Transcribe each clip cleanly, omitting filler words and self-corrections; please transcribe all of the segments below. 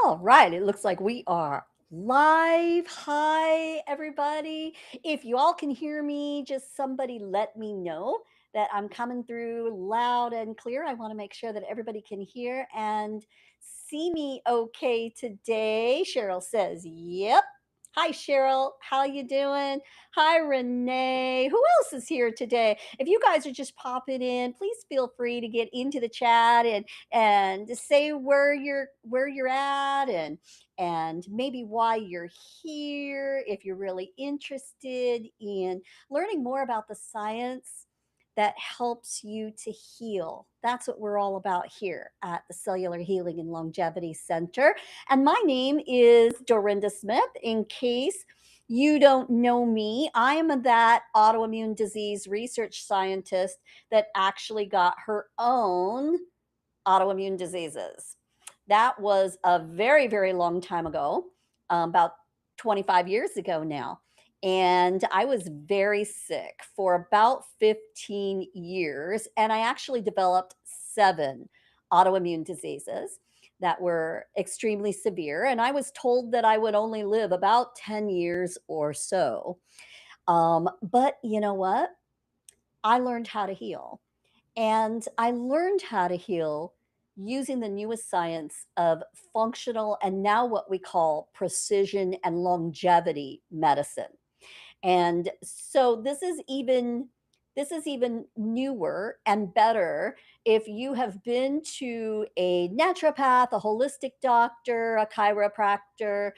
All right, it looks like we are live. Hi, everybody. If you all can hear me, just somebody let me know that I'm coming through loud and clear. I want to make sure that everybody can hear and see me okay today. Cheryl says, "Yep." Hi, Cheryl. How you doing? Hi, Renee. Who else is here today? If you guys are just popping in, please feel free to get into the chat and just say where you're at and maybe why you're here if you're really interested in learning more about the science that helps you to heal. That's what we're all about here at the Cellular Healing and Longevity Center. And my name is Dorinda Smith. In case you don't know me, I am that autoimmune disease research scientist that actually got her own autoimmune diseases. That was a very, very long time ago, about 25 years ago now. And I was very sick for about 15 years. And I actually developed seven autoimmune diseases that were extremely severe. And I was told that I would only live about 10 years or so. But you know what? I learned how to heal. And I learned how to heal using the newest science of functional and now what we call precision and longevity medicine. And so this is even newer and better if you have been to a naturopath, a holistic doctor, a chiropractor,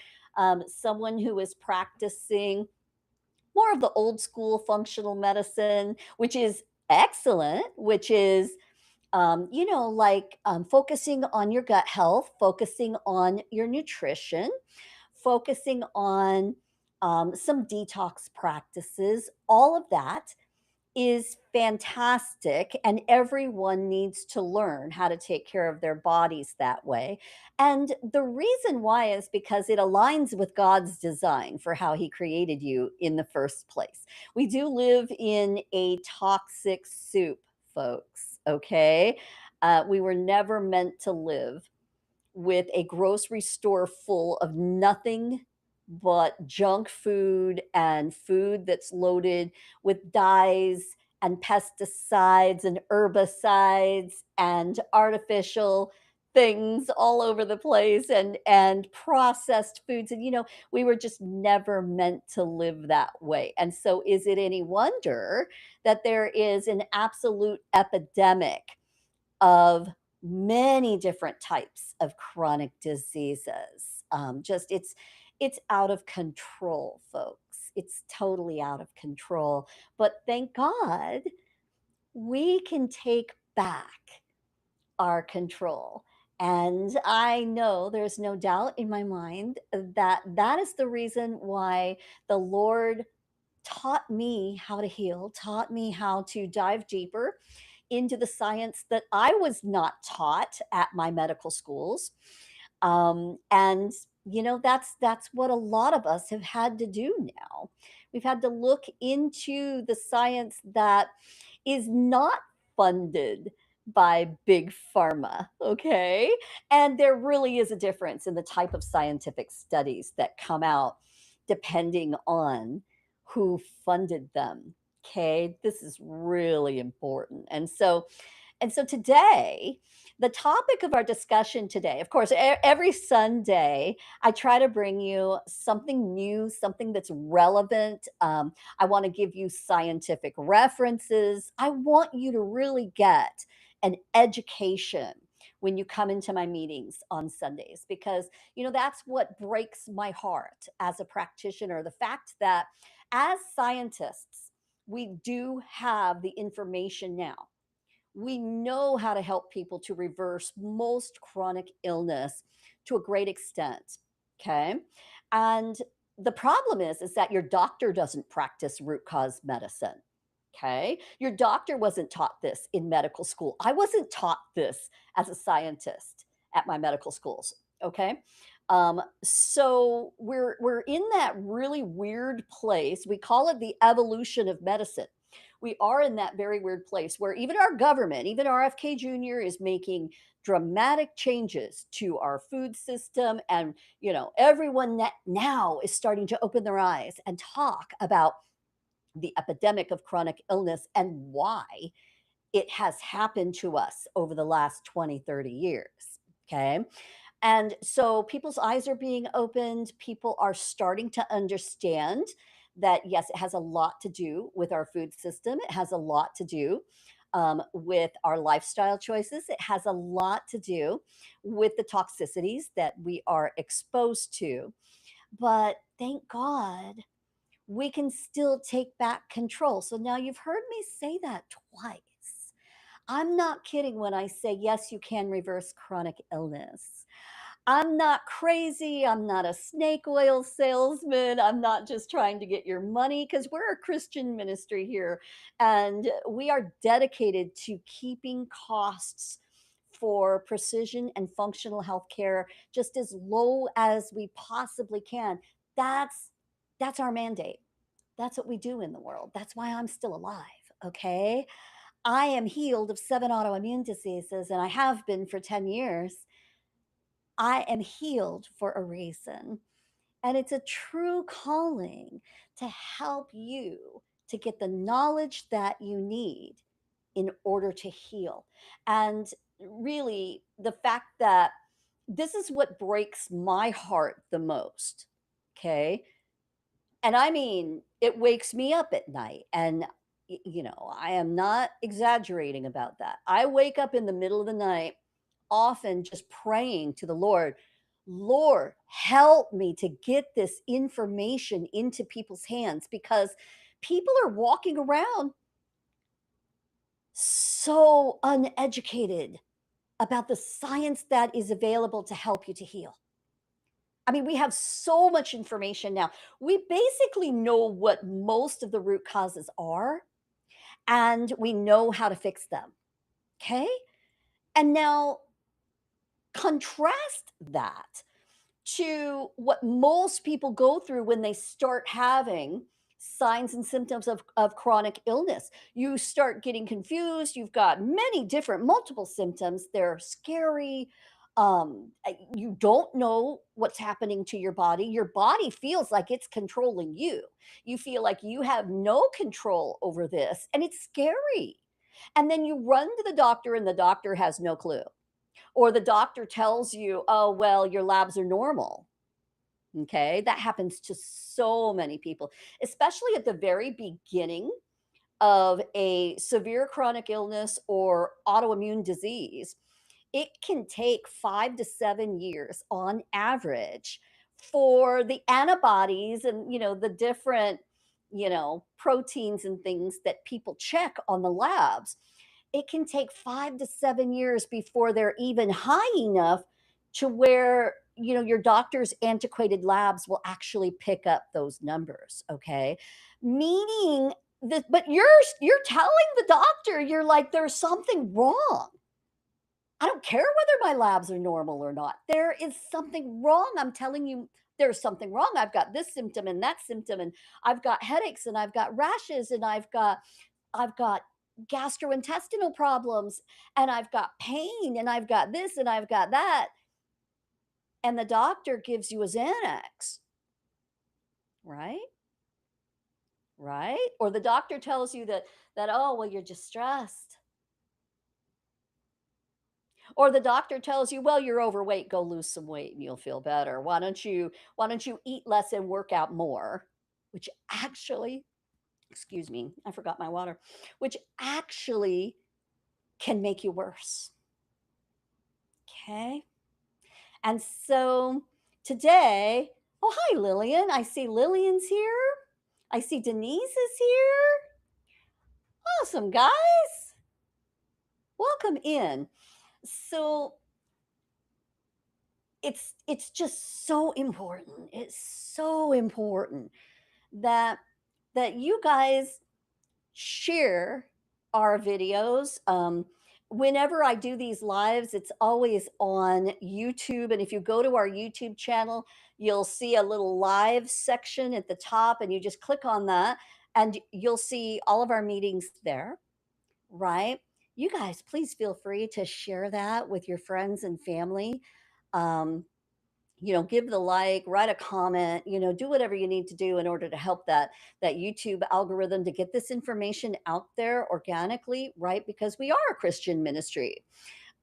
someone who is practicing more of the old school functional medicine, which is excellent, which is focusing on your gut health, focusing on your nutrition, focusing on some detox practices. All of that is fantastic, and everyone needs to learn how to take care of their bodies that way. And the reason why is because it aligns with God's design for how He created you in the first place. We do live in a toxic soup, folks, okay? We were never meant to live with a grocery store full of nothing but junk food and food that's loaded with dyes and pesticides and herbicides and artificial things all over the place and processed foods. And we were just never meant to live that way. And so is it any wonder that there is an absolute epidemic of many different types of chronic diseases? Just it's out of control, folks. It's totally out of control. But thank God we can take back our control. And I know there's no doubt in my mind that that is the reason why the Lord taught me how to heal, taught me how to dive deeper into the science that I was not taught at my medical schools. And that's what a lot of us have had to do now. We've had to look into the science that is not funded by big pharma, okay? And there really is a difference in the type of scientific studies that come out depending on who funded them. Okay, this is really important. And so today, the topic of our discussion today, of course, every Sunday, I try to bring you something new, something that's relevant. I want to give you scientific references. I want you to really get an education when you come into my meetings on Sundays, because that's what breaks my heart as a practitioner, the fact that as scientists we do have the information now. We know how to help people to reverse most chronic illness to a great extent. Okay. And the problem is that your doctor doesn't practice root cause medicine. Okay. Your doctor wasn't taught this in medical school. I wasn't taught this as a scientist at my medical schools. Okay. So we're in that really weird place. We call it the evolution of medicine. We are in that very weird place where even our government, even RFK Jr. is making dramatic changes to our food system. And, everyone now is starting to open their eyes and talk about the epidemic of chronic illness and why it has happened to us over the last 20, 30 years. Okay. And so people's eyes are being opened. People are starting to understand that, yes, it has a lot to do with our food system. It has a lot to do with our lifestyle choices. It has a lot to do with the toxicities that we are exposed to. But thank God we can still take back control. So now you've heard me say that twice. I'm not kidding when I say, yes, you can reverse chronic illness. I'm not crazy. I'm not a snake oil salesman. I'm not just trying to get your money because we're a Christian ministry here and we are dedicated to keeping costs for precision and functional health care just as low as we possibly can. That's that's our mandate. That's what we do in the world. That's why I'm still alive, okay? I am healed of 7 autoimmune diseases and I have been for 10 years. I am healed for a reason. And it's a true calling to help you to get the knowledge that you need in order to heal. And really, the fact that this is what breaks my heart the most. Okay. And I mean, it wakes me up at night. And, I am not exaggerating about that. I wake up in the middle of the night, often just praying to the Lord, Lord, help me to get this information into people's hands because people are walking around so uneducated about the science that is available to help you to heal. I mean, we have so much information now. We basically know what most of the root causes are, and we know how to fix them. Okay. And now contrast that to what most people go through when they start having signs and symptoms of chronic illness. You start getting confused. You've got many different, multiple symptoms. They're scary. You don't know what's happening to your body. Your body feels like it's controlling you. You feel like you have no control over this, and it's scary. And then you run to the doctor, and the doctor has no clue. Or the doctor tells you, oh, well, your labs are normal. Okay. That happens to so many people, especially at the very beginning of a severe chronic illness or autoimmune disease. It can take 5 to 7 years on average for the antibodies and, the different, proteins and things that people check on the labs. It can take 5 to 7 years before they're even high enough to where, your doctor's antiquated labs will actually pick up those numbers. Okay. Meaning that, but you're telling the doctor, you're like, there's something wrong. I don't care whether my labs are normal or not. There is something wrong. I'm telling you, there's something wrong. I've got this symptom and that symptom, and I've got headaches and I've got rashes and I've got gastrointestinal problems and I've got pain and I've got this and I've got that. And the doctor gives you a Xanax, right? Right? Or the doctor tells you that, oh, well, you're just stressed. Or the doctor tells you, well, you're overweight, go lose some weight and you'll feel better. Why don't you eat less and work out more? Which actually, excuse me, I forgot my water, which actually can make you worse. Okay? And so today, oh, hi, Lillian. I see Lillian's here. I see Denise is here. Awesome, guys. Welcome in. So it's just so important. It's so important that you guys share our videos. Whenever I do these lives, it's always on YouTube. And if you go to our YouTube channel, you'll see a little live section at the top, and you just click on that, and you'll see all of our meetings there, right? you guys, please feel free to share that with your friends and family. Um, give the like, write a comment, do whatever you need to do in order to help that YouTube algorithm to get this information out there organically, right? Because we are a Christian ministry.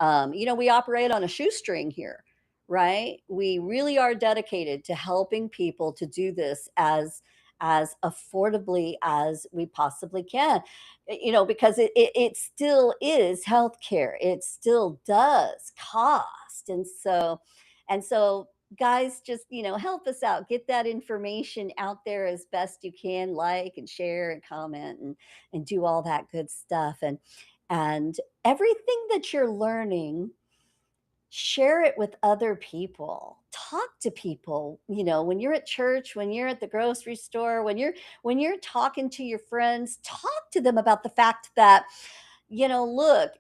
We operate on a shoestring here, right? We really are dedicated to helping people to do this as affordably as we possibly can. Because it still is healthcare. It still does cost. And so guys, just help us out, get that information out there as best you can, like and share and comment and do all that good stuff. And everything that you're learning, share it with other people. Talk to people, when you're at church, when you're at the grocery store, when you're talking to your friends, talk to them about the fact that, look,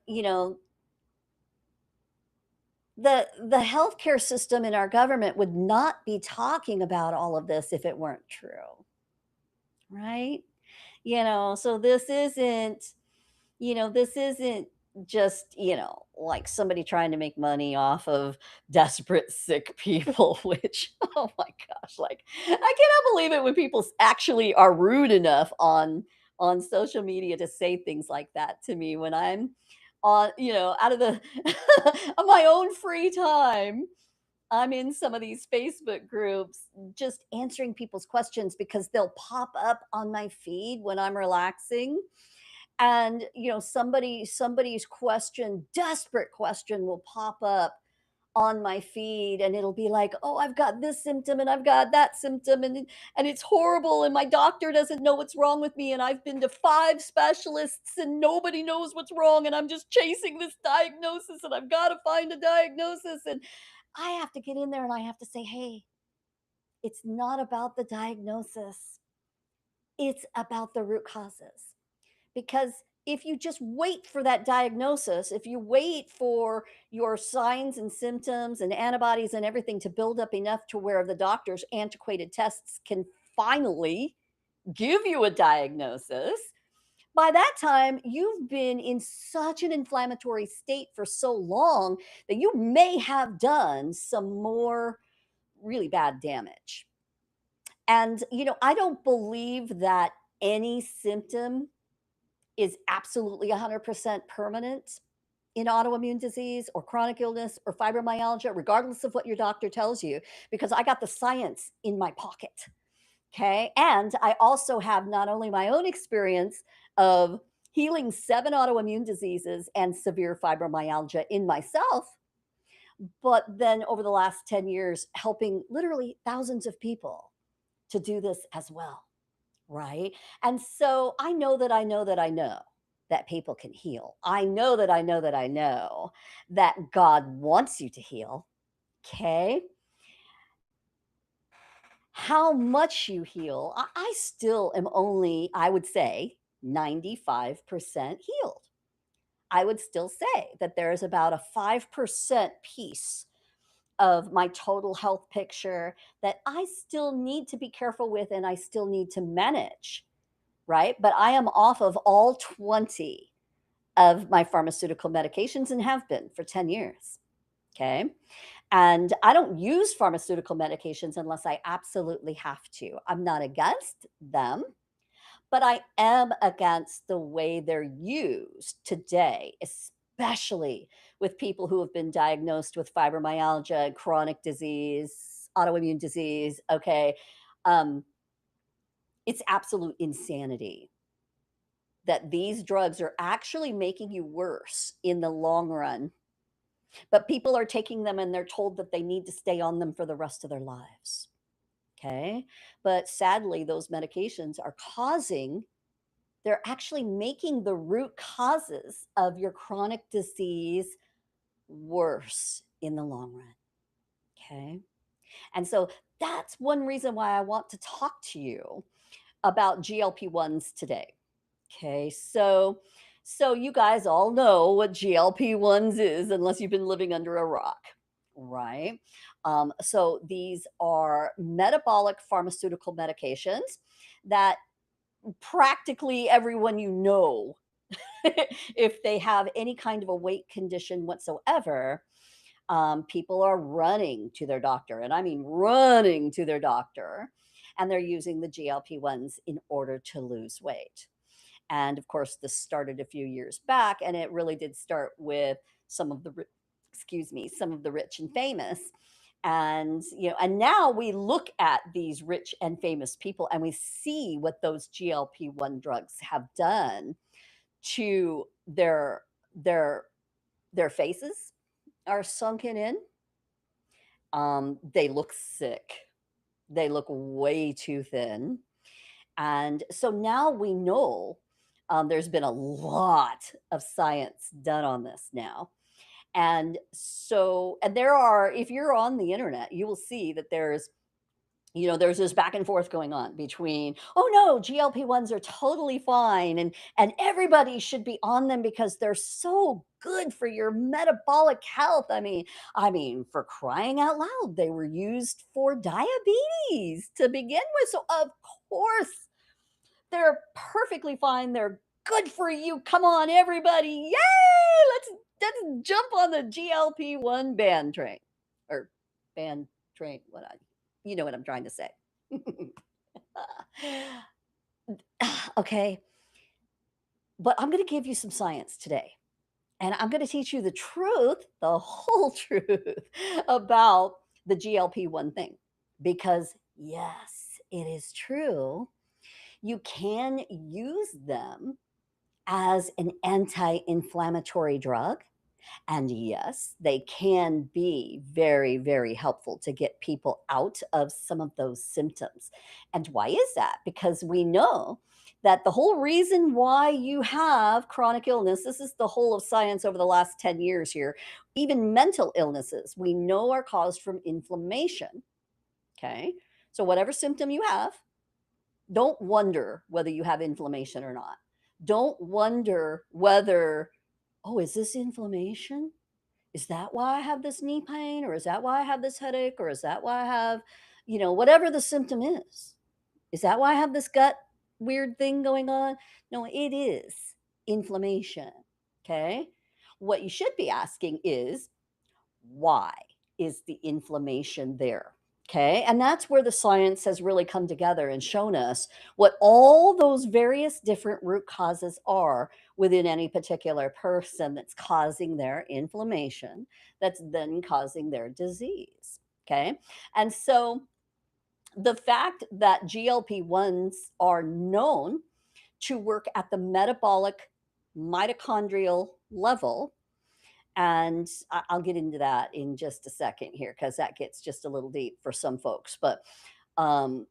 the healthcare system in our government would not be talking about all of this if it weren't true, right? So this isn't just, like somebody trying to make money off of desperate sick people, which, oh my gosh, like I cannot believe it when people actually are rude enough on social media to say things like that to me when I'm on, out of the of my own free time. I'm in some of these Facebook groups just answering people's questions because they'll pop up on my feed when I'm relaxing, and somebody's desperate question will pop up on my feed, and it'll be like, oh, I've got this symptom and I've got that symptom, and it's horrible, and my doctor doesn't know what's wrong with me, and I've been to 5 specialists and nobody knows what's wrong, and I'm just chasing this diagnosis, and I've got to find a diagnosis. And I have to get in there and I have to say, hey, it's not about the diagnosis, it's about the root causes. Because if you just wait for that diagnosis, if you wait for your signs and symptoms and antibodies and everything to build up enough to where the doctor's antiquated tests can finally give you a diagnosis, by that time you've been in such an inflammatory state for so long that you may have done some more really bad damage. And, I don't believe that any symptom is absolutely 100% permanent in autoimmune disease or chronic illness or fibromyalgia, regardless of what your doctor tells you, because I got the science in my pocket. Okay. And I also have not only my own experience of healing 7 autoimmune diseases and severe fibromyalgia in myself, but then over the last 10 years, helping literally thousands of people to do this as well. Right? And so I know that I know that I know that people can heal. I know that I know that I know that God wants you to heal. Okay. How much you heal, I still am only, I would say, 95% healed. I would still say that there is about a 5% piece of my total health picture that I still need to be careful with and I still need to manage, right? But I am off of all 20 of my pharmaceutical medications and have been for 10 years. Okay. And I don't use pharmaceutical medications unless I absolutely have to. I'm not against them, but I am against the way they're used today, especially with people who have been diagnosed with fibromyalgia, chronic disease, autoimmune disease. Okay. Um, it's absolute insanity that these drugs are actually making you worse in the long run, but people are taking them and they're told that they need to stay on them for the rest of their lives. Okay. But sadly, those medications are they're actually making the root causes of your chronic disease worse in the long run. Okay. And so that's one reason why I want to talk to you about GLP-1s today. Okay, so you guys all know what GLP-1s is unless you've been living under a rock, right? So these are metabolic pharmaceutical medications that practically everyone if they have any kind of a weight condition whatsoever, people are running to their doctor, and I mean running to their doctor, and they're using the GLP-1s in order to lose weight. And of course, this started a few years back, and it really did start with some of the, excuse me, some of the rich and famous. And and now we look at these rich and famous people, and we see what those GLP-1 drugs have done to their their faces are sunken in. They look sick. They look way too thin. And so now we know, there's been a lot of science done on this now. And so, and there are, if you're on the internet, you will see that there's this back and forth going on between, oh no, GLP-1s are totally fine, and everybody should be on them because they're so good for your metabolic health. I mean, for crying out loud, they were used for diabetes to begin with. So of course they're perfectly fine. They're good for you. Come on, everybody. Yay! Let's jump on the GLP-1 band train. Or band train. You know what I'm trying to say. Okay. But I'm going to give you some science today. And I'm going to teach you the truth, the whole truth about the GLP-1 thing. Because yes, it is true. You can use them as an anti inflammatory drug. And yes, they can be very, very helpful to get people out of some of those symptoms. And why is that? Because we know that the whole reason why you have chronic illness, this is the whole of science over the last 10 years here, even mental illnesses, we know are caused from inflammation. Okay. So, whatever symptom you have, don't wonder whether you have inflammation or not. Don't wonder whether, oh, is this inflammation? Is that why I have this knee pain? Or is that why I have this headache? Or is that why I have, whatever the symptom is? Is that why I have this gut weird thing going on? No, it is inflammation. Okay. What you should be asking is, why is the inflammation there? Okay. And that's where the science has really come together and shown us what all those various different root causes are within any particular person that's causing their inflammation, that's then causing their disease. Okay. And so the fact that GLP 1s are known to work at the metabolic mitochondrial level, and I'll get into that in just a second here because that gets just a little deep for some folks. But um,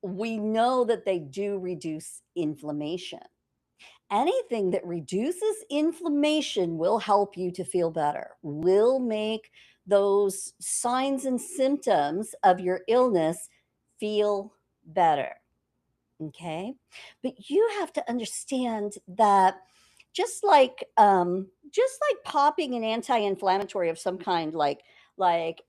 we know that they do reduce inflammation. Anything that reduces inflammation will help you to feel better, will make those signs and symptoms of your illness feel better. Okay. But you have to understand that just like popping an anti-inflammatory of some kind, like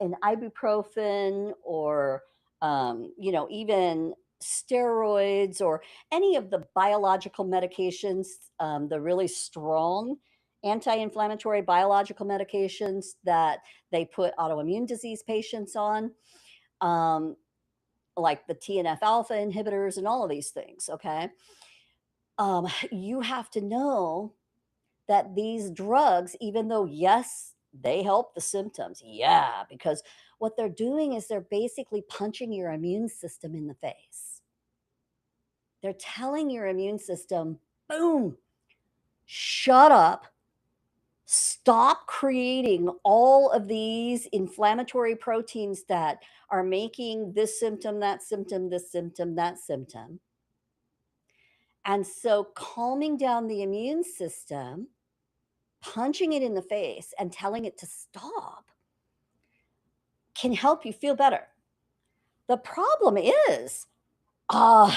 an ibuprofen, or even steroids, or any of the biological medications, the really strong anti-inflammatory biological medications that they put autoimmune disease patients on, um, like the TNF alpha inhibitors and all of these things. Okay. You have to know that these drugs, even though, yes, they help the symptoms, yeah, because what they're doing is they're basically punching your immune system in the face. They're telling your immune system, boom, shut up, stop creating all of these inflammatory proteins that are making this symptom, that symptom, this symptom, that symptom. And so calming down the immune system, punching it in the face and telling it to stop can help you feel better. The problem is, uh,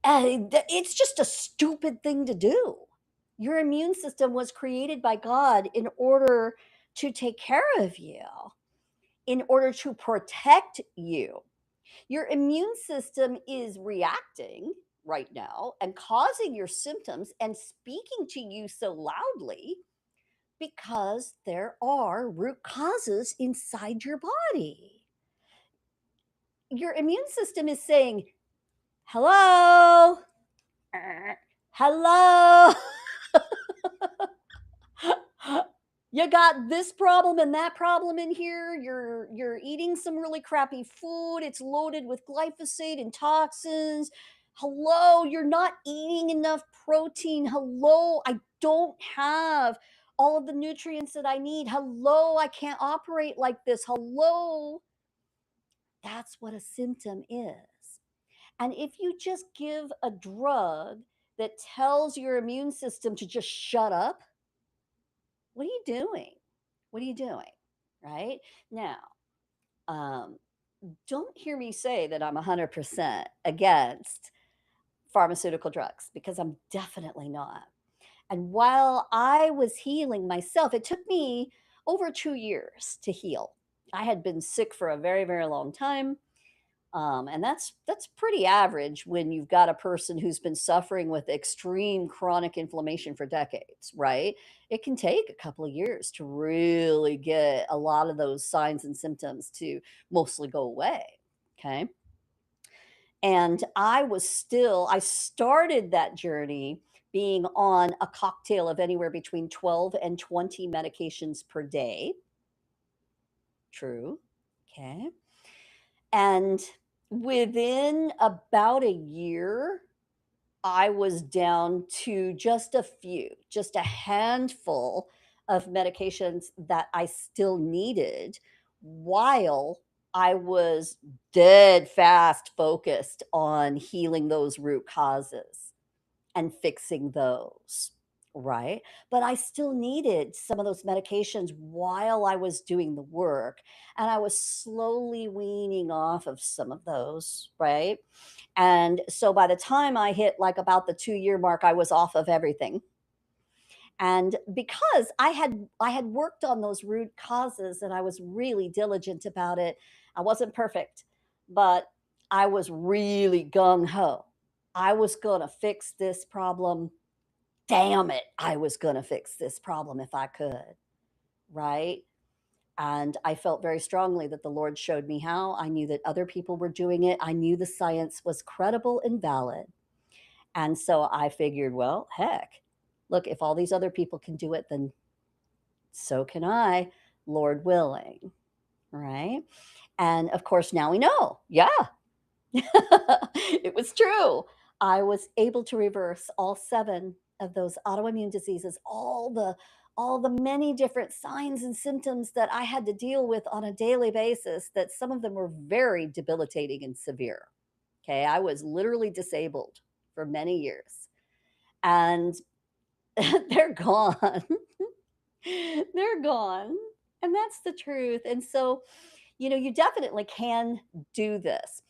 it's just a stupid thing to do. Your immune system was created by God in order to take care of you, in order to protect you. Your immune system is reacting. right now and causing your symptoms and speaking to you so loudly because there are root causes inside your body. Your immune system is saying, hello, hello. You got this problem and that problem in here. You're eating some really crappy food. It's loaded with glyphosate and toxins. Hello, you're not eating enough protein. Hello, I don't have all of the nutrients that I need. Hello, I can't operate like this. Hello. That's what a symptom is. And if you just give a drug that tells your immune system to just shut up, what are you doing? What are you doing? Right? Now, um, don't hear me say that I'm 100% against pharmaceutical drugs because I'm definitely not. And while I was healing myself, it took me over 2 years to heal. I had been sick for a very, very long time. And that's pretty average when you've got a person who's been suffering with extreme chronic inflammation for decades, right? It can take a couple of years to really get a lot of those signs and symptoms to mostly go away. Okay. And I started that journey being on a cocktail of anywhere between 12 and 20 medications per day. True. Okay. And within about a year, I was down to just a few, just a handful of medications that I still needed while I was dead fast focused on healing those root causes and fixing those, right? But I still needed some of those medications while I was doing the work, and I was slowly weaning off of some of those, right? And so by the time I hit like about the 2-year mark, I was off of everything. And because I had worked on those root causes and I was really diligent about it, I wasn't perfect, but I was really gung ho. I was going to fix this problem. Damn it, I was going to fix this problem if I could, right? And I felt very strongly that the Lord showed me how. I knew that other people were doing it. I knew the science was credible and valid. And so I figured, well, heck, look, if all these other people can do it, then so can I, Lord willing, right? And of course, now we know, yeah, it was true. I was able to reverse all 7 of those autoimmune diseases, all the many different signs and symptoms that I had to deal with on a daily basis, that some of them were very debilitating and severe. Okay, I was literally disabled for many years. And they're gone. They're gone. And that's the truth. And so, you definitely can do this.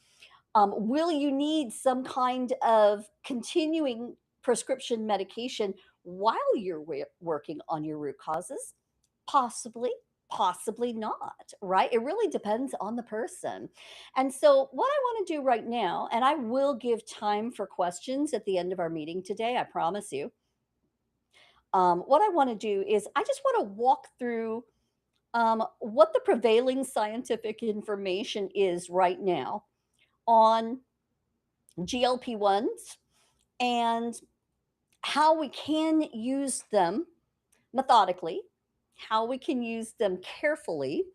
Will you need some kind of continuing prescription medication while you're working on your root causes? Possibly, possibly not, right? It really depends on the person. And so, what I want to do right now, and I will give time for questions at the end of our meeting today, I promise you. What I want to do is, I just want to walk through what the prevailing scientific information is right now on GLP 1s and how we can use them methodically, how we can use them carefully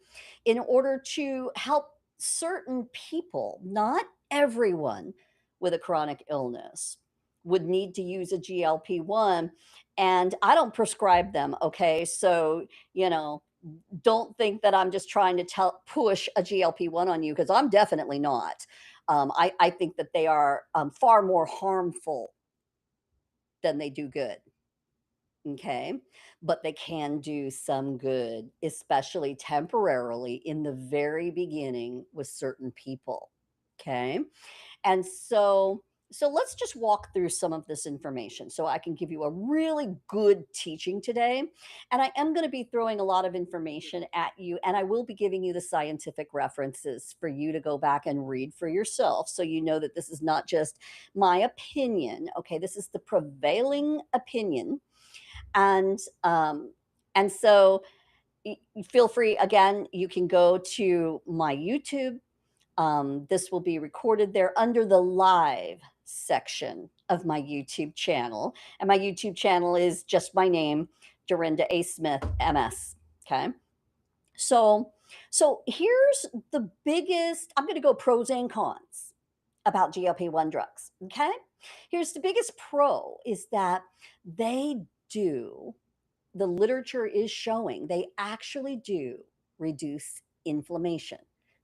in order to help certain people. Not everyone with a chronic illness would need to use a GLP 1, and I don't prescribe them, okay? So, you know, don't think that I'm just trying to push a GLP 1 on you, because I'm definitely not. I think that they are far more harmful than they do good. Okay. But they can do some good, especially temporarily in the very beginning with certain people. Okay. And so So let's just walk through some of this information so I can give you a really good teaching today. And I am going to be throwing a lot of information at you, and I will be giving you the scientific references for you to go back and read for yourself so you know that this is not just my opinion. Okay, this is the prevailing opinion. And and so feel free again, you can go to my YouTube. This will be recorded there under the live section of my YouTube channel. And my YouTube channel is just my name, Dorinda A. Smith, MS. Okay. So, so here's the biggest, I'm going to go pros and cons about GLP-1 drugs. Okay. Here's the biggest pro is that they do, the literature is showing they actually do reduce inflammation.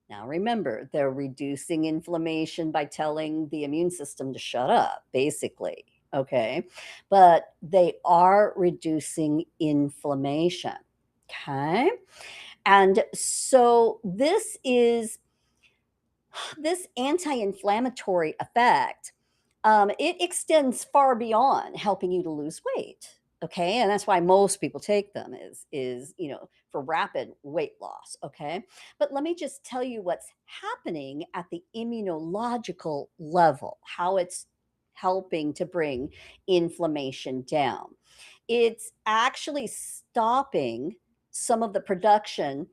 Now, remember, they're reducing inflammation by telling the immune system to shut up, basically. Okay. But they are reducing inflammation. Okay. And so this anti-inflammatory effect, it extends far beyond helping you to lose weight. Okay, and that's why most people take them is for rapid weight loss. Okay, but let me just tell you what's happening at the immunological level, how it's helping to bring inflammation down. It's actually stopping some of the production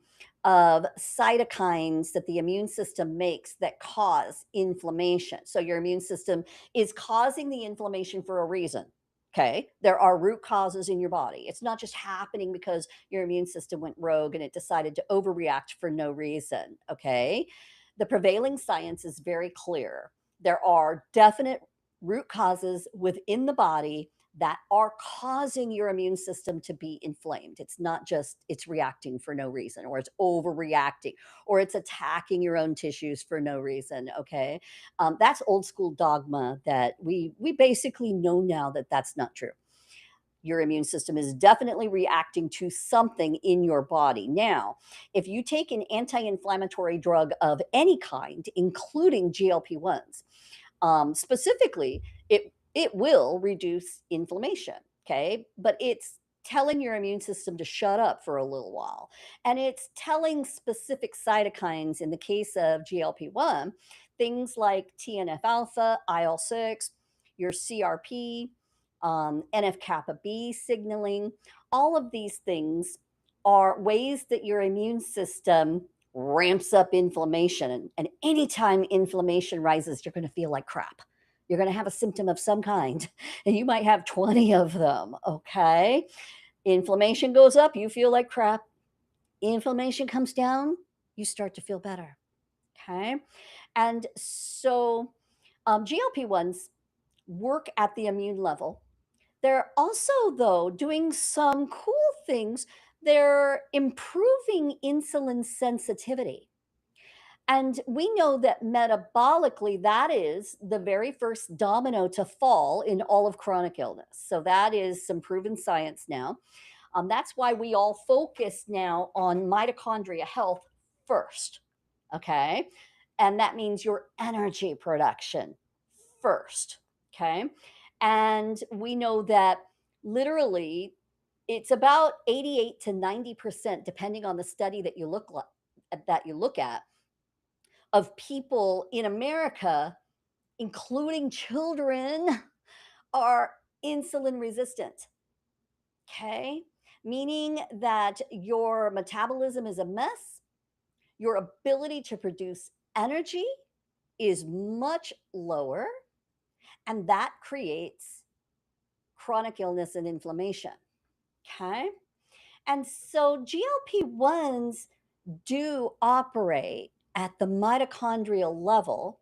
of cytokines that the immune system makes that cause inflammation. So your immune system is causing the inflammation for a reason. Okay. There are root causes in your body. It's not just happening because your immune system went rogue and it decided to overreact for no reason. Okay. The prevailing science is very clear. There are definite root causes within the body that are causing your immune system to be inflamed. It's not just it's reacting for no reason, or it's overreacting, or it's attacking your own tissues for no reason. Okay, that's old school dogma that we basically know now that that's not true. Your immune system is definitely reacting to something in your body. Now, if you take an anti-inflammatory drug of any kind, including GLP-1s, specifically, it will reduce inflammation. Okay, but it's telling your immune system to shut up for a little while, and it's telling specific cytokines. In the case of GLP-1, things like TNF alpha, IL-6, your CRP, NF kappa B signaling. All of these things are ways that your immune system ramps up inflammation. And anytime inflammation rises, you're going to feel like crap. You're going to have a symptom of some kind, and you might have 20 of them. Okay. Inflammation goes up, you feel like crap. Inflammation comes down, you start to feel better. Okay. And so GLP-1s work at the immune level. They're also, though, doing some cool things. They're improving insulin sensitivity. And we know that metabolically, that is the very first domino to fall in all of chronic illness. So that is some proven science now. That's why we all focus now on mitochondria health first. Okay. And that means your energy production first. Okay. And we know that literally it's about 88 to 90%, depending on the study that you look at, of people in America, including children, are insulin resistant. Okay. Meaning that your metabolism is a mess, your ability to produce energy is much lower, and that creates chronic illness and inflammation. Okay. And so GLP-1s do operate at the mitochondrial level.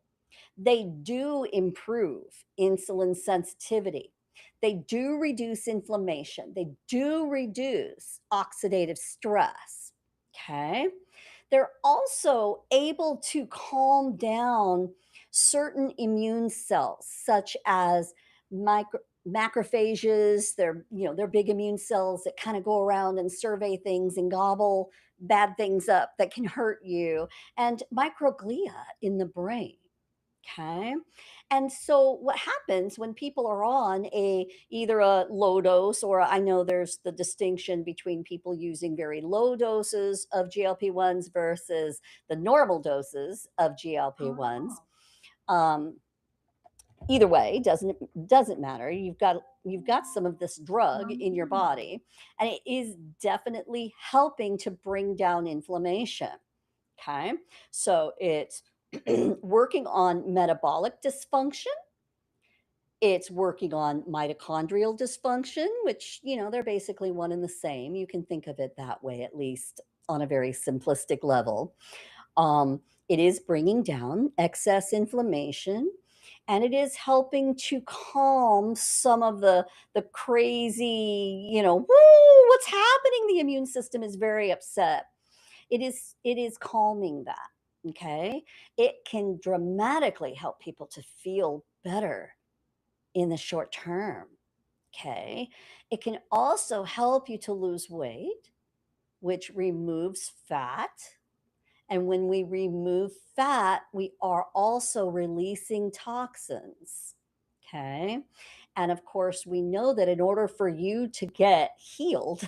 They do improve insulin sensitivity. They do reduce inflammation. They do reduce oxidative stress. Okay. They're also able to calm down certain immune cells, such as macrophages. They're big immune cells that kind of go around and survey things and gobble bad things up that can hurt you, and microglia in the brain. Okay. And so what happens when people are on a either a low dose, or I know there's the distinction between people using very low doses of GLP-1s versus the normal doses of GLP-1s. Oh. Um, Either way, doesn't matter. You've got some of this drug in your Mm. body, and it is definitely helping to bring down inflammation. Okay. So it's working on metabolic dysfunction. It's working on mitochondrial dysfunction, which, they're basically one and the same. You can think of it that way, at least on a very simplistic level. It is bringing down excess inflammation, and it is helping to calm some of the crazy, woo, what's happening? The immune system is very upset. It is calming that. Okay. It can dramatically help people to feel better in the short term. Okay. It can also help you to lose weight, which removes fat. And when we remove fat, we are also releasing toxins. Okay. And of course, we know that in order for you to get healed,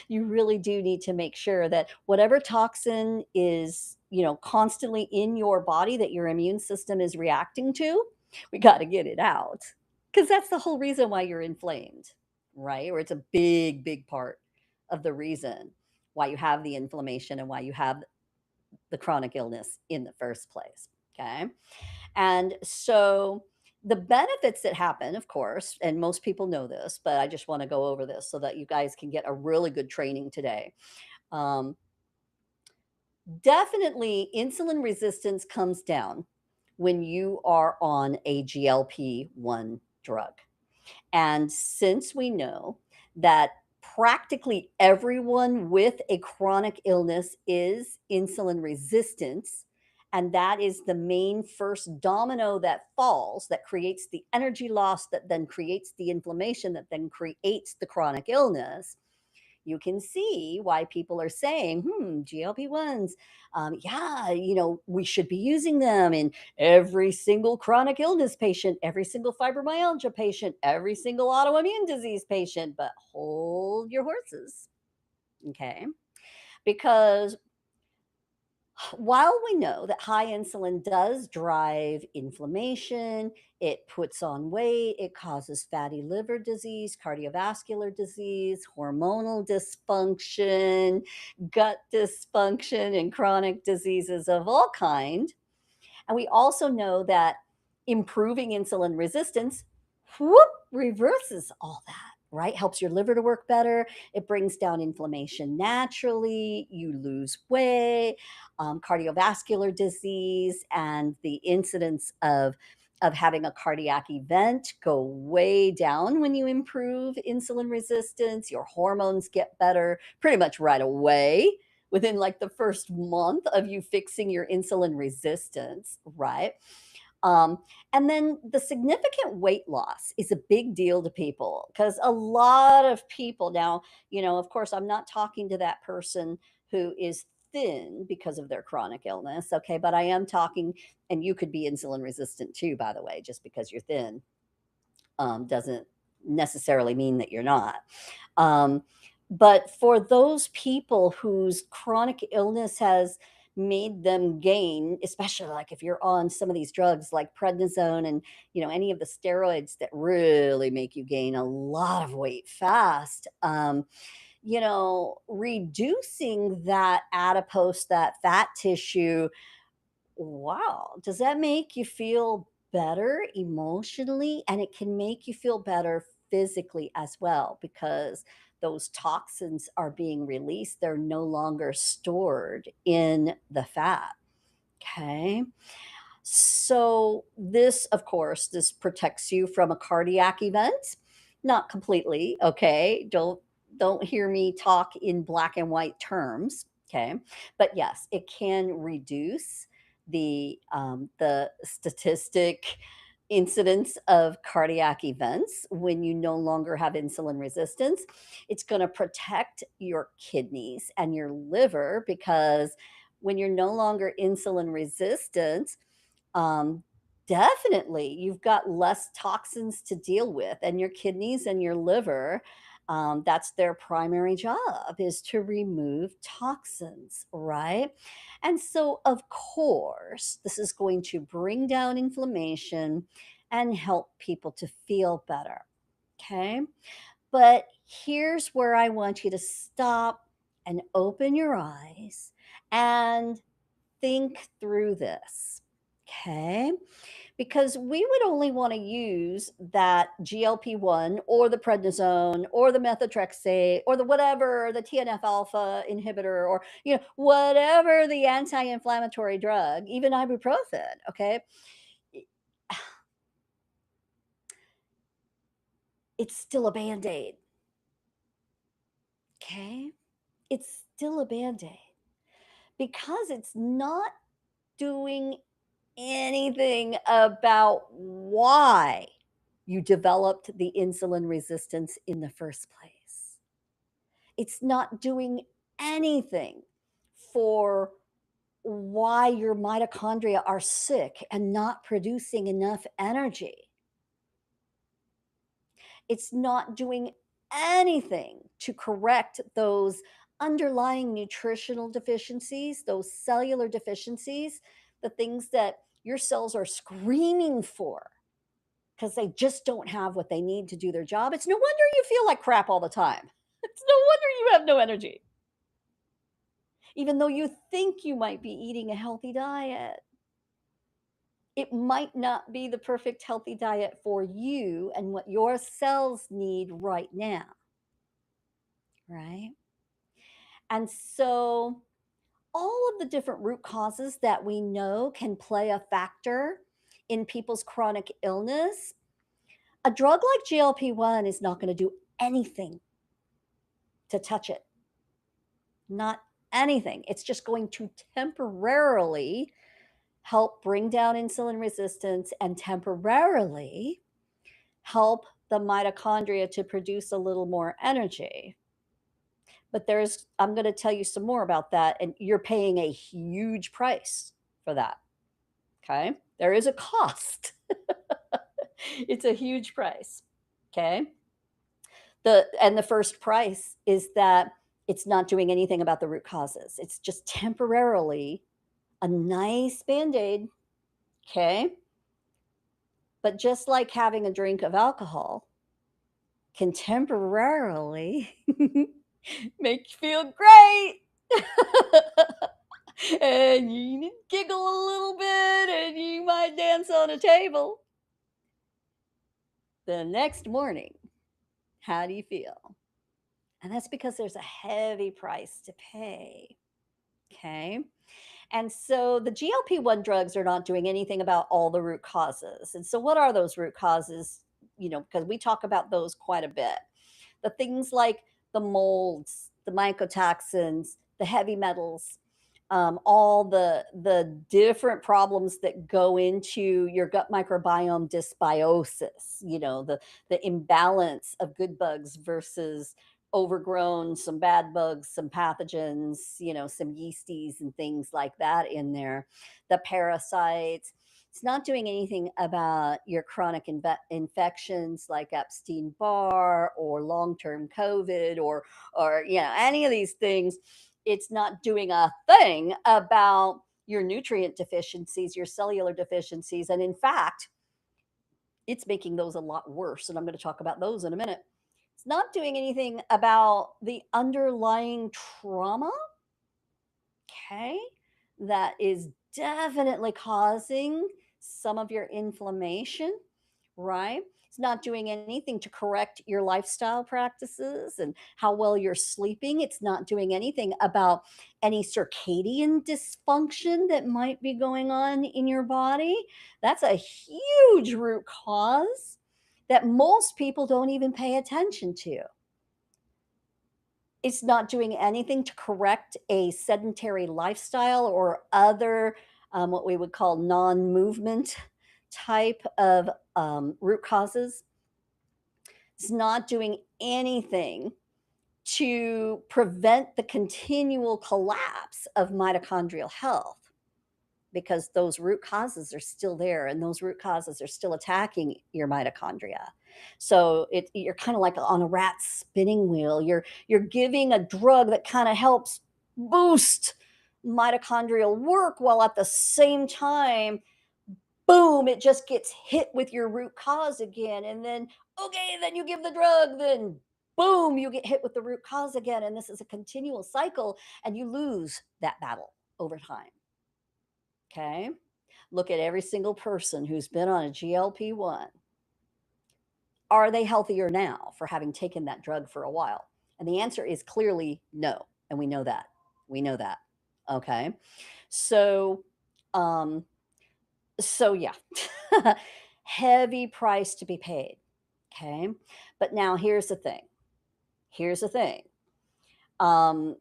you really do need to make sure that whatever toxin is, constantly in your body that your immune system is reacting to, we got to get it out. Because that's the whole reason why you're inflamed, right? Or it's a big, big part of the reason why you have the inflammation and why you have the chronic illness in the first place. Okay. And so the benefits that happen, of course, and most people know this, but I just want to go over this so that you guys can get a really good training today. Um, Definitely, insulin resistance comes down when you are on a GLP-1 drug. And since we know that practically everyone with a chronic illness is insulin resistance, and that is the main first domino that falls, that creates the energy loss, that then creates the inflammation, that then creates the chronic illness, you can see why people are saying, GLP-1s, yeah, we should be using them in every single chronic illness patient, every single fibromyalgia patient, every single autoimmune disease patient. But hold your horses, okay? Because while we know that high insulin does drive inflammation, it puts on weight, it causes fatty liver disease, cardiovascular disease, hormonal dysfunction, gut dysfunction, and chronic diseases of all kind. And we also know that improving insulin resistance, whoop, reverses all that, right? Helps your liver to work better. It brings down inflammation naturally. You lose weight, cardiovascular disease, and the incidence of having a cardiac event go way down when you improve insulin resistance. Your hormones get better pretty much right away within like the first month of you fixing your insulin resistance, right? Um, and then the significant weight loss is a big deal to people because a lot of people now, of course, I'm not talking to that person who is thin because of their chronic illness. Okay. But I am talking, and you could be insulin resistant too, by the way, just because you're thin doesn't necessarily mean that you're not. Um, but for those people whose chronic illness has made them gain, especially like if you're on some of these drugs like prednisone and any of the steroids that really make you gain a lot of weight fast, reducing that adipose, that fat tissue. Wow. Does that make you feel better emotionally? And it can make you feel better physically as well because those toxins are being released. They're no longer stored in the fat. Okay. So, this, of course, this protects you from a cardiac event. Not completely. Okay. Don't hear me talk in black and white terms. Okay. But yes, it can reduce the statistic incidence of cardiac events when you no longer have insulin resistance. It's going to protect your kidneys and your liver because when you're no longer insulin resistant, um, Definitely, you've got less toxins to deal with, and your kidneys and your liver, that's their primary job is to remove toxins, right? And so, of course, this is going to bring down inflammation and help people to feel better. Okay. But here's where I want you to stop and open your eyes and think through this. Okay, because we would only want to use that GLP-1 or the prednisone or the methotrexate or the whatever, the TNF alpha inhibitor or, whatever the anti-inflammatory drug, even ibuprofen, okay? It's still a band-aid, okay? It's still a band-aid because it's not doing anything about why you developed the insulin resistance in the first place. It's not doing anything for why your mitochondria are sick and not producing enough energy. It's not doing anything to correct those underlying nutritional deficiencies, those cellular deficiencies, the things that your cells are screaming for because they just don't have what they need to do their job. It's no wonder you feel like crap all the time. It's no wonder you have no energy, even though you think you might be eating a healthy diet. It might not be the perfect healthy diet for you and what your cells need right now, right? And so, all of the different root causes that we know can play a factor in people's chronic illness, a drug like GLP-1 is not going to do anything to touch it. Not anything. It's just going to temporarily help bring down insulin resistance and temporarily help the mitochondria to produce a little more energy. But I'm going to tell you some more about that, and you're paying a huge price for that. Okay. There is a cost. It's a huge price. Okay. The first price is that it's not doing anything about the root causes. It's just temporarily a nice band-aid. Okay. But just like having a drink of alcohol can temporarily make you feel great. And you giggle a little bit and you might dance on a table. The next morning, how do you feel? And that's because there's a heavy price to pay. Okay. And so the GLP-1 drugs are not doing anything about all the root causes. And so, what are those root causes? Because we talk about those quite a bit. The things like the molds, the mycotoxins, the heavy metals, all the different problems that go into your gut microbiome dysbiosis. The imbalance of good bugs versus overgrown, some bad bugs, some pathogens, some yeasties and things like that in there, the parasites. It's not doing anything about your chronic infections like Epstein-Barr or long-term COVID or any of these things. It's not doing a thing about your nutrient deficiencies, your cellular deficiencies, and in fact, it's making those a lot worse, and I'm going to talk about those in a minute. It's not doing anything about the underlying trauma, okay, that is definitely causing some of your inflammation, right? It's not doing anything to correct your lifestyle practices and how well you're sleeping. It's not doing anything about any circadian dysfunction that might be going on in your body. That's a huge root cause that most people don't even pay attention to. It's not doing anything to correct a sedentary lifestyle or other, what we would call non movement type of root causes. It's not doing anything to prevent the continual collapse of mitochondrial health. because those root causes are still there and those root causes are still attacking your mitochondria. So you're kind of like on a rat spinning wheel. You're giving a drug that kind of helps boost mitochondrial work while at the same time, boom, it just gets hit with your root cause again. And then, okay, then you give the drug, then boom, you get hit with the root cause again. And this is a continual cycle, and you lose that battle over time. Okay. Look at every single person who's been on a GLP 1. Are they healthier now for having taken that drug for a while? And the answer is clearly no. And we know that. We know that. Okay. So, um, so yeah, heavy price to be paid. Okay. But now here's the thing. Here's the thing. Um,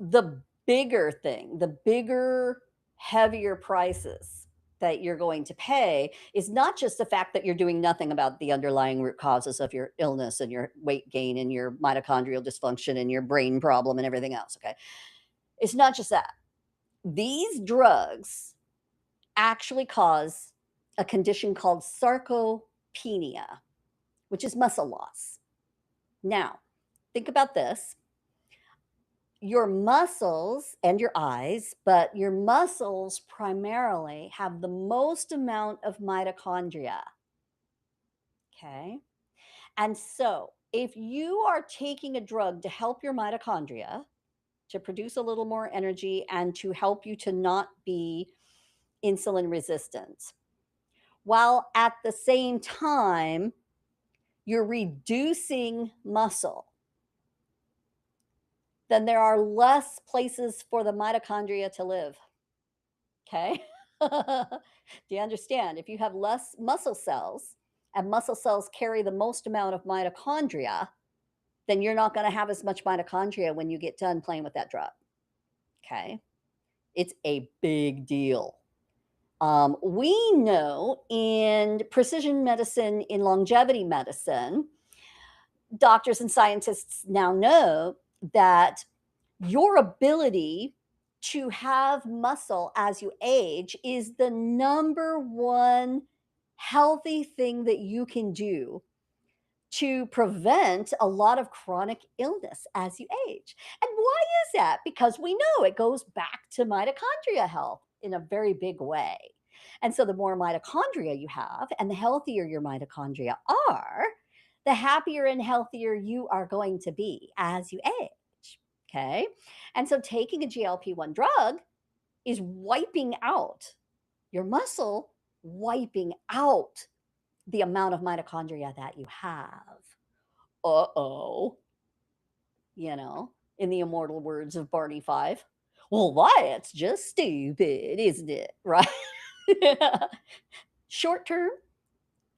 the bigger thing, the bigger, heavier prices that you're going to pay is not just the fact that you're doing nothing about the underlying root causes of your illness and your weight gain and your mitochondrial dysfunction and your brain problem and everything else. Okay. It's not just that. These drugs actually cause a condition called sarcopenia, which is muscle loss. Now, think about this. Your muscles and your eyes, but your muscles primarily have the most amount of mitochondria. Okay. And so, if you are taking a drug to help your mitochondria to produce a little more energy and to help you to not be insulin resistant, while at the same time you're reducing muscle, then there are less places for the mitochondria to live. Okay. Do you understand? If you have less muscle cells and muscle cells carry the most amount of mitochondria, then you're not going to have as much mitochondria when you get done playing with that drug. Okay. It's a big deal. We know in precision medicine, in longevity medicine, doctors and scientists now know that your ability to have muscle as you age is the number one healthy thing that you can do to prevent a lot of chronic illness as you age. And why is that? Because we know it goes back to mitochondria health in a very big way. And so the more mitochondria you have and the healthier your mitochondria are, the happier and healthier you are going to be as you age. Okay. And so taking a GLP 1 drug is wiping out your muscle, wiping out the amount of mitochondria that you have. Uh-oh, in the immortal words of Barney Five. Well, that's just stupid, isn't it? Right? Short term,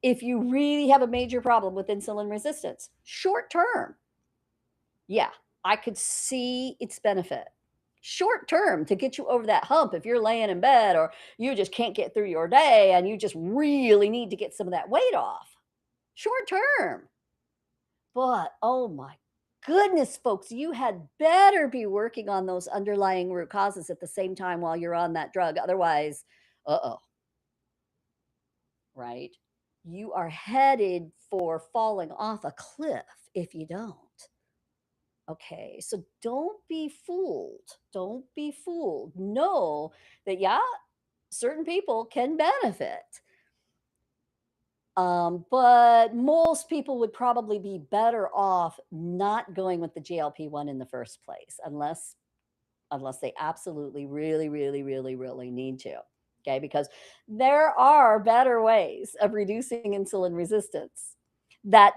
if you really have a major problem with insulin resistance, short term, yeah, I could see its benefit. Short term to get you over that hump if you're laying in bed or you just can't get through your day and you just really need to get some of that weight off. Short term. But oh my goodness, folks, you had better be working on those underlying root causes at the same time while you're on that drug. Otherwise, uh-oh, right? You are headed for falling off a cliff if you don't. Okay, so don't be fooled. Don't be fooled. Know that, yeah, certain people can benefit. But most people would probably be better off not going with the GLP-1 in the first place, unless they absolutely really, really, really, really need to. Okay, because there are better ways of reducing insulin resistance that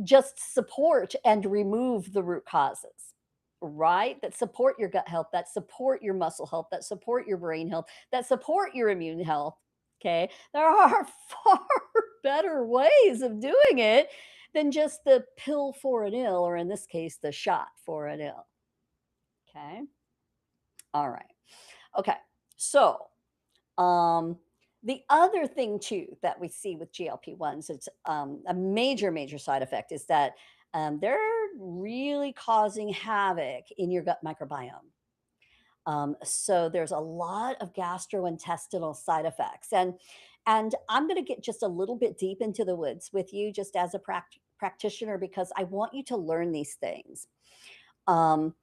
just support and remove the root causes, right? That support your gut health, that support your muscle health, that support your brain health, that support your immune health. Okay. There are far better ways of doing it than just the pill for an ill, or in this case, the shot for an ill. Okay. All right. Okay. So, the other thing too that we see with GLP-1s, it's a major, major side effect is that they're really causing havoc in your gut microbiome. So there's a lot of gastrointestinal side effects, and I'm going to get just a little bit deep into the woods with you, just as a practitioner, because I want you to learn these things. Um,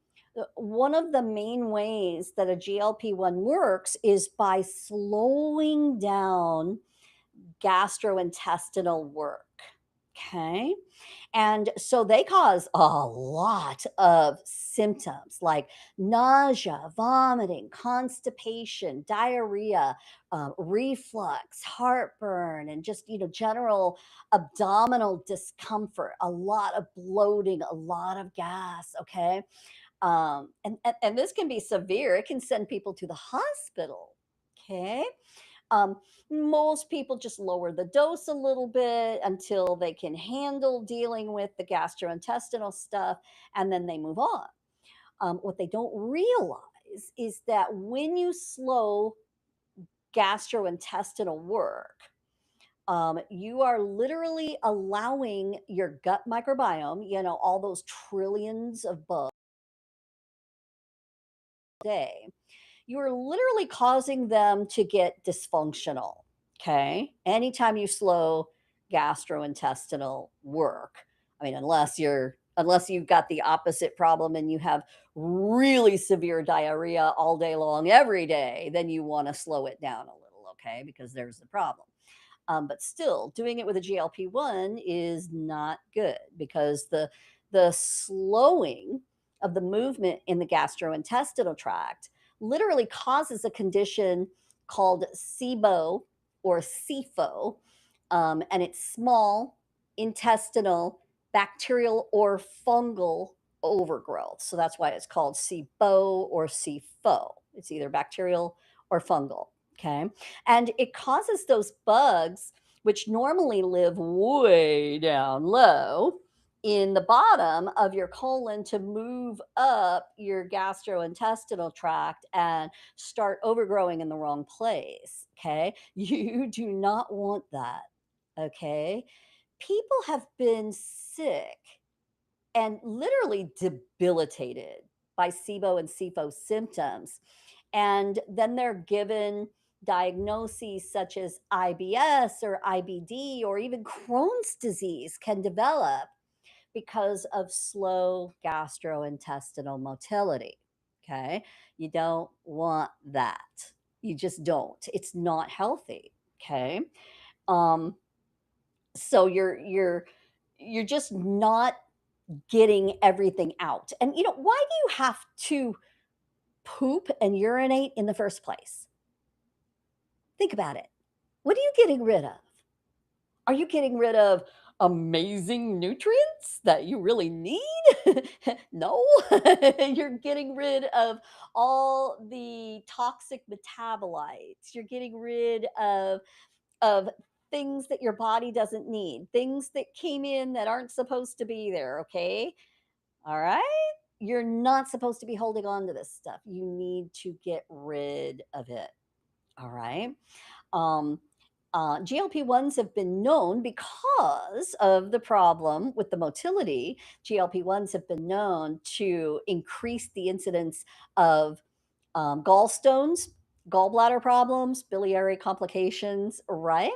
One of the main ways that a GLP-1 works is by slowing down gastrointestinal work. Okay. And so they cause a lot of symptoms like nausea, vomiting, constipation, diarrhea, reflux, heartburn, and just, general abdominal discomfort, a lot of bloating, a lot of gas. Okay. And this can be severe. It can send people to the hospital. Okay. Um, Most people just lower the dose a little bit until they can handle dealing with the gastrointestinal stuff, and then they move on. What they don't realize is that when you slow gastrointestinal work, you are literally allowing your gut microbiome, all those trillions of bugs a day, you are literally causing them to get dysfunctional. Okay. Anytime you slow gastrointestinal work, I mean, unless you've got the opposite problem and you have really severe diarrhea all day long, every day, then you want to slow it down a little. Okay. Because there's the problem. But still, doing it with a GLP-1 is not good because the slowing of the movement in the gastrointestinal tract literally causes a condition called SIBO or SIFO, and it's small intestinal bacterial or fungal overgrowth. So that's why it's called SIBO or SIFO. It's either bacterial or fungal. Okay. And it causes those bugs, which normally live way down low in the bottom of your colon, to move up your gastrointestinal tract and start overgrowing in the wrong place. Okay. You do not want that. Okay. People have been sick and literally debilitated by SIBO and SIFO symptoms. And then they're given diagnoses such as IBS or IBD, or even Crohn's disease can develop because of slow gastrointestinal motility. Okay. You don't want that. You just don't. It's not healthy. Okay. Um, so you're just not getting everything out. And why do you have to poop and urinate in the first place? Think about it. What are you getting rid of? Are you getting rid of amazing nutrients that you really need? No. You're getting rid of all the toxic metabolites. You're getting rid of things that your body doesn't need, things that came in that aren't supposed to be there, okay? All right? You're not supposed to be holding on to this stuff. You need to get rid of it. All right? Um, GLP-1s have been known, because of the problem with the motility. GLP-1s have been known to increase the incidence of gallstones, gallbladder problems, biliary complications, right?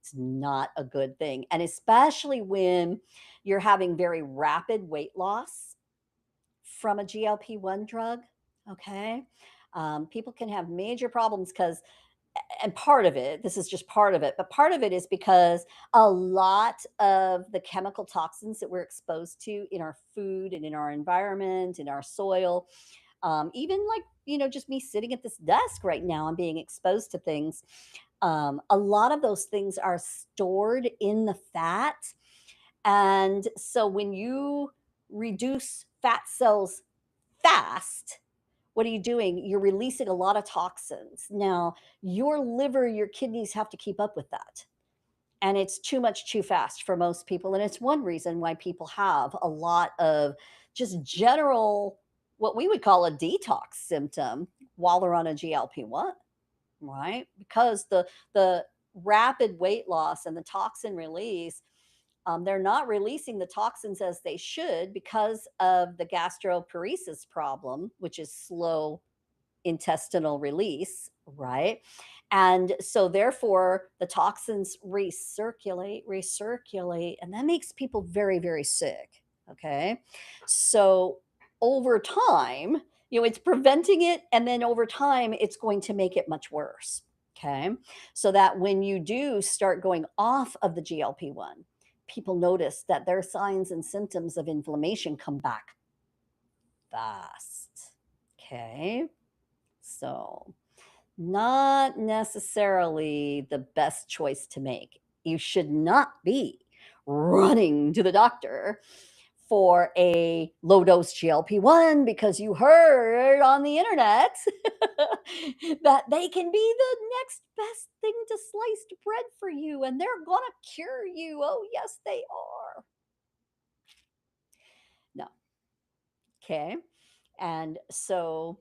It's not a good thing. And especially when you're having very rapid weight loss from a GLP-1 drug. Okay. People can have major problems because, and part of it, this is just part of it, but part of it is because a lot of the chemical toxins that we're exposed to in our food and in our environment, in our soil, even like, just me sitting at this desk right now, I'm being exposed to things. A lot of those things are stored in the fat. And so when you reduce fat cells fast, what are you doing? You're releasing a lot of toxins. Now, your liver, your kidneys have to keep up with that. And it's too much too fast for most people. And it's one reason why people have a lot of just general, what we would call a detox symptom while they're on a GLP-1, right? Because the rapid weight loss and the toxin release, they're not releasing the toxins as they should because of the gastroparesis problem, which is slow intestinal release, right? And so therefore the toxins recirculate, and that makes people very, very sick. Okay. So over time, it's preventing it, and then over time, it's going to make it much worse. Okay. So that when you do start going off of the GLP-1, people notice that their signs and symptoms of inflammation come back fast. Okay. So, not necessarily the best choice to make. You should not be running to the doctor for a low dose GLP-1 because you heard on the internet that they can be the next best thing to sliced bread for you and they're going to cure you. Oh, yes, they are. No. Okay. And so,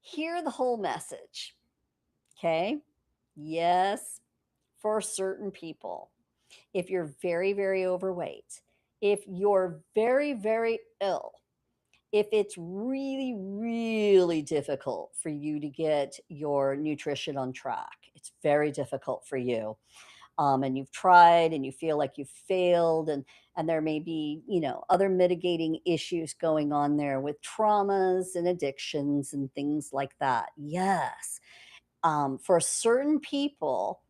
hear the whole message. Okay. Yes, for certain people. If you're very, very overweight, if you're very, very ill, if it's really, really difficult for you to get your nutrition on track, it's very difficult for you. And you've tried and you feel like you've failed, and there may be other mitigating issues going on there with traumas and addictions and things like that. Yes, for certain people,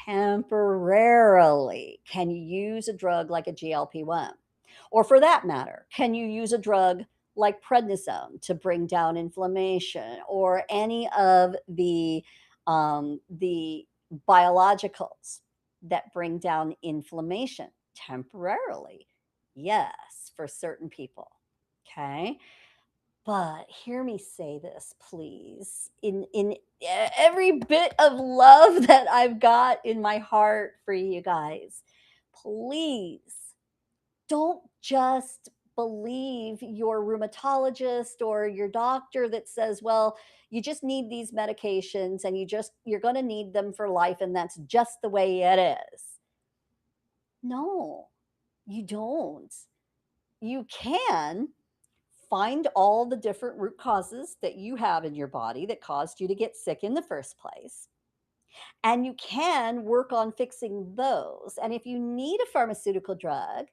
temporarily, can you use a drug like a GLP-1? Or for that matter, can you use a drug like prednisone to bring down inflammation or any of the biologicals that bring down inflammation temporarily? Yes, for certain people. Okay. But hear me say this, please. In every bit of love that I've got in my heart for you guys, please don't just believe your rheumatologist or your doctor that says, well, you just need these medications and you're going to need them for life and that's just the way it is. No, you don't. You can find all the different root causes that you have in your body that caused you to get sick in the first place. And you can work on fixing those. And if you need a pharmaceutical drug,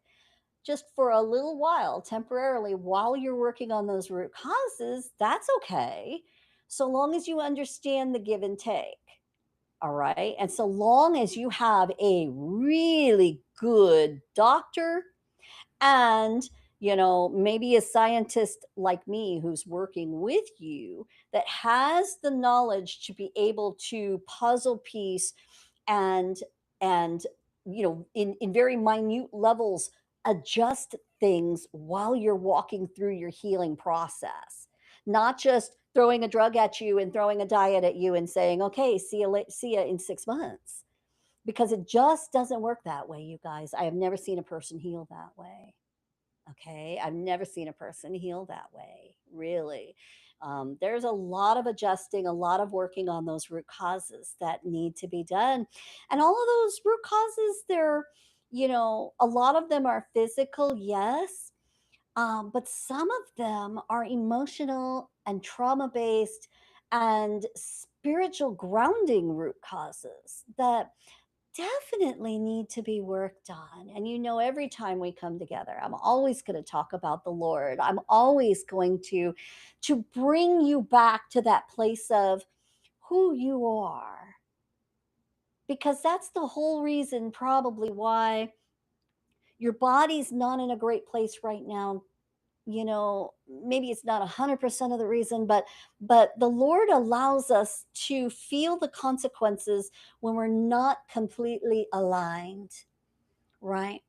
just for a little while, temporarily, while you're working on those root causes, that's okay. So long as you understand the give and take. All right. And so long as you have a really good doctor and maybe a scientist like me who's working with you that has the knowledge to be able to puzzle piece and and in very minute levels adjust things while you're walking through your healing process, not just throwing a drug at you and throwing a diet at you and saying, okay, see you in 6 months, because it just doesn't work that way, you guys. I have never seen a person heal that way. Okay. I've never seen a person heal that way, really. There's a lot of adjusting, a lot of working on those root causes that need to be done. And all of those root causes, a lot of them are physical, yes, but some of them are emotional and trauma based and spiritual grounding root causes that definitely need to be worked on. And every time we come together, I'm always going to talk about the Lord. I'm always going to bring you back to that place of who you are. Because that's the whole reason probably why your body's not in a great place right now. Maybe it's not 100% of the reason, but the Lord allows us to feel the consequences when we're not completely aligned, right?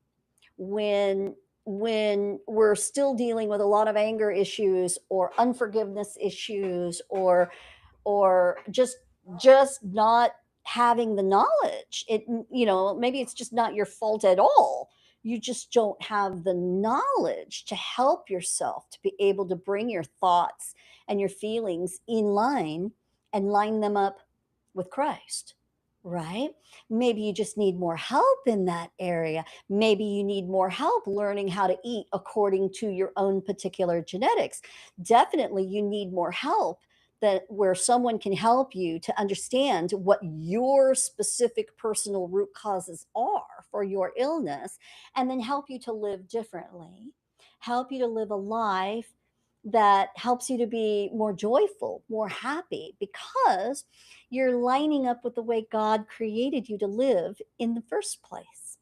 When we're still dealing with a lot of anger issues or unforgiveness issues or just not having the knowledge. Maybe it's just not your fault at all. You just don't have the knowledge to help yourself to be able to bring your thoughts and your feelings in line and line them up with Christ. right? Maybe you just need more help in that area. Maybe you need more help learning how to eat according to your own particular genetics. Definitely, you need more help that where someone can help you to understand what your specific personal root causes are for your illness and then help you to live differently, help you to live a life that helps you to be more joyful, more happy, because you're lining up with the way God created you to live in the first place,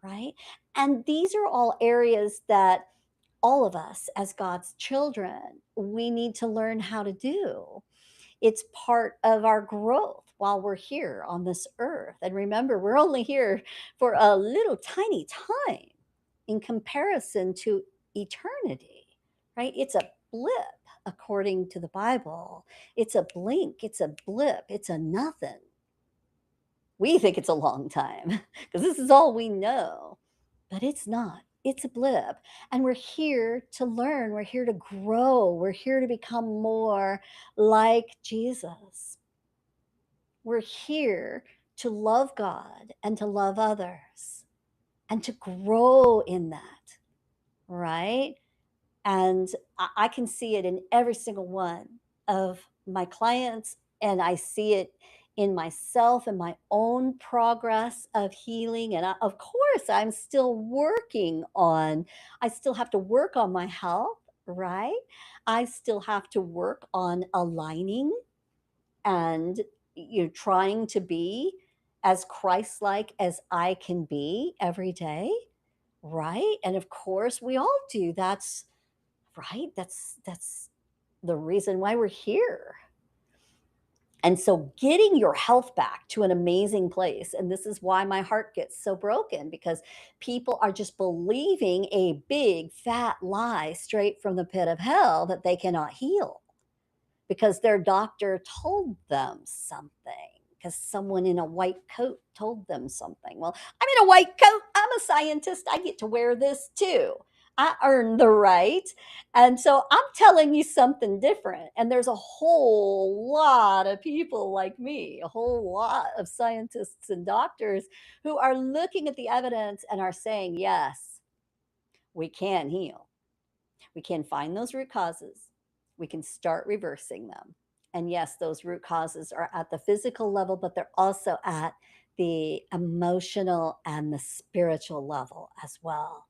right? And these are all areas that all of us as God's children, we need to learn how to do. It's part of our growth while we're here on this earth. And remember, we're only here for a little tiny time in comparison to eternity, right? It's a blip according to the Bible. It's a blink, it's a blip, it's a nothing. We think it's a long time because this is all we know, but it's not. It's a blip. And we're here to learn, we're here to grow, we're here to become more like Jesus. We're here to love God and to love others and to grow in that, right? And I can see it in every single one of my clients, and I see it in myself and my own progress of healing. And of course, I still have to work on my health, right? I still have to work on aligning and trying to be as Christ-like as I can be every day, right? And of course, we all do. That's right. That's the reason why we're here. And so getting your health back to an amazing place, and this is why my heart gets so broken, because people are just believing a big fat lie straight from the pit of hell that they cannot heal because their doctor told them something, because someone in a white coat told them something. Well, I'm in a white coat. I'm a scientist. I get to wear this too. I earned the right. And so I'm telling you something different. And there's a whole lot of people like me, a whole lot of scientists and doctors who are looking at the evidence and are saying, yes, we can heal. We can find those root causes. We can start reversing them. And yes, those root causes are at the physical level, but they're also at the emotional and the spiritual level as well.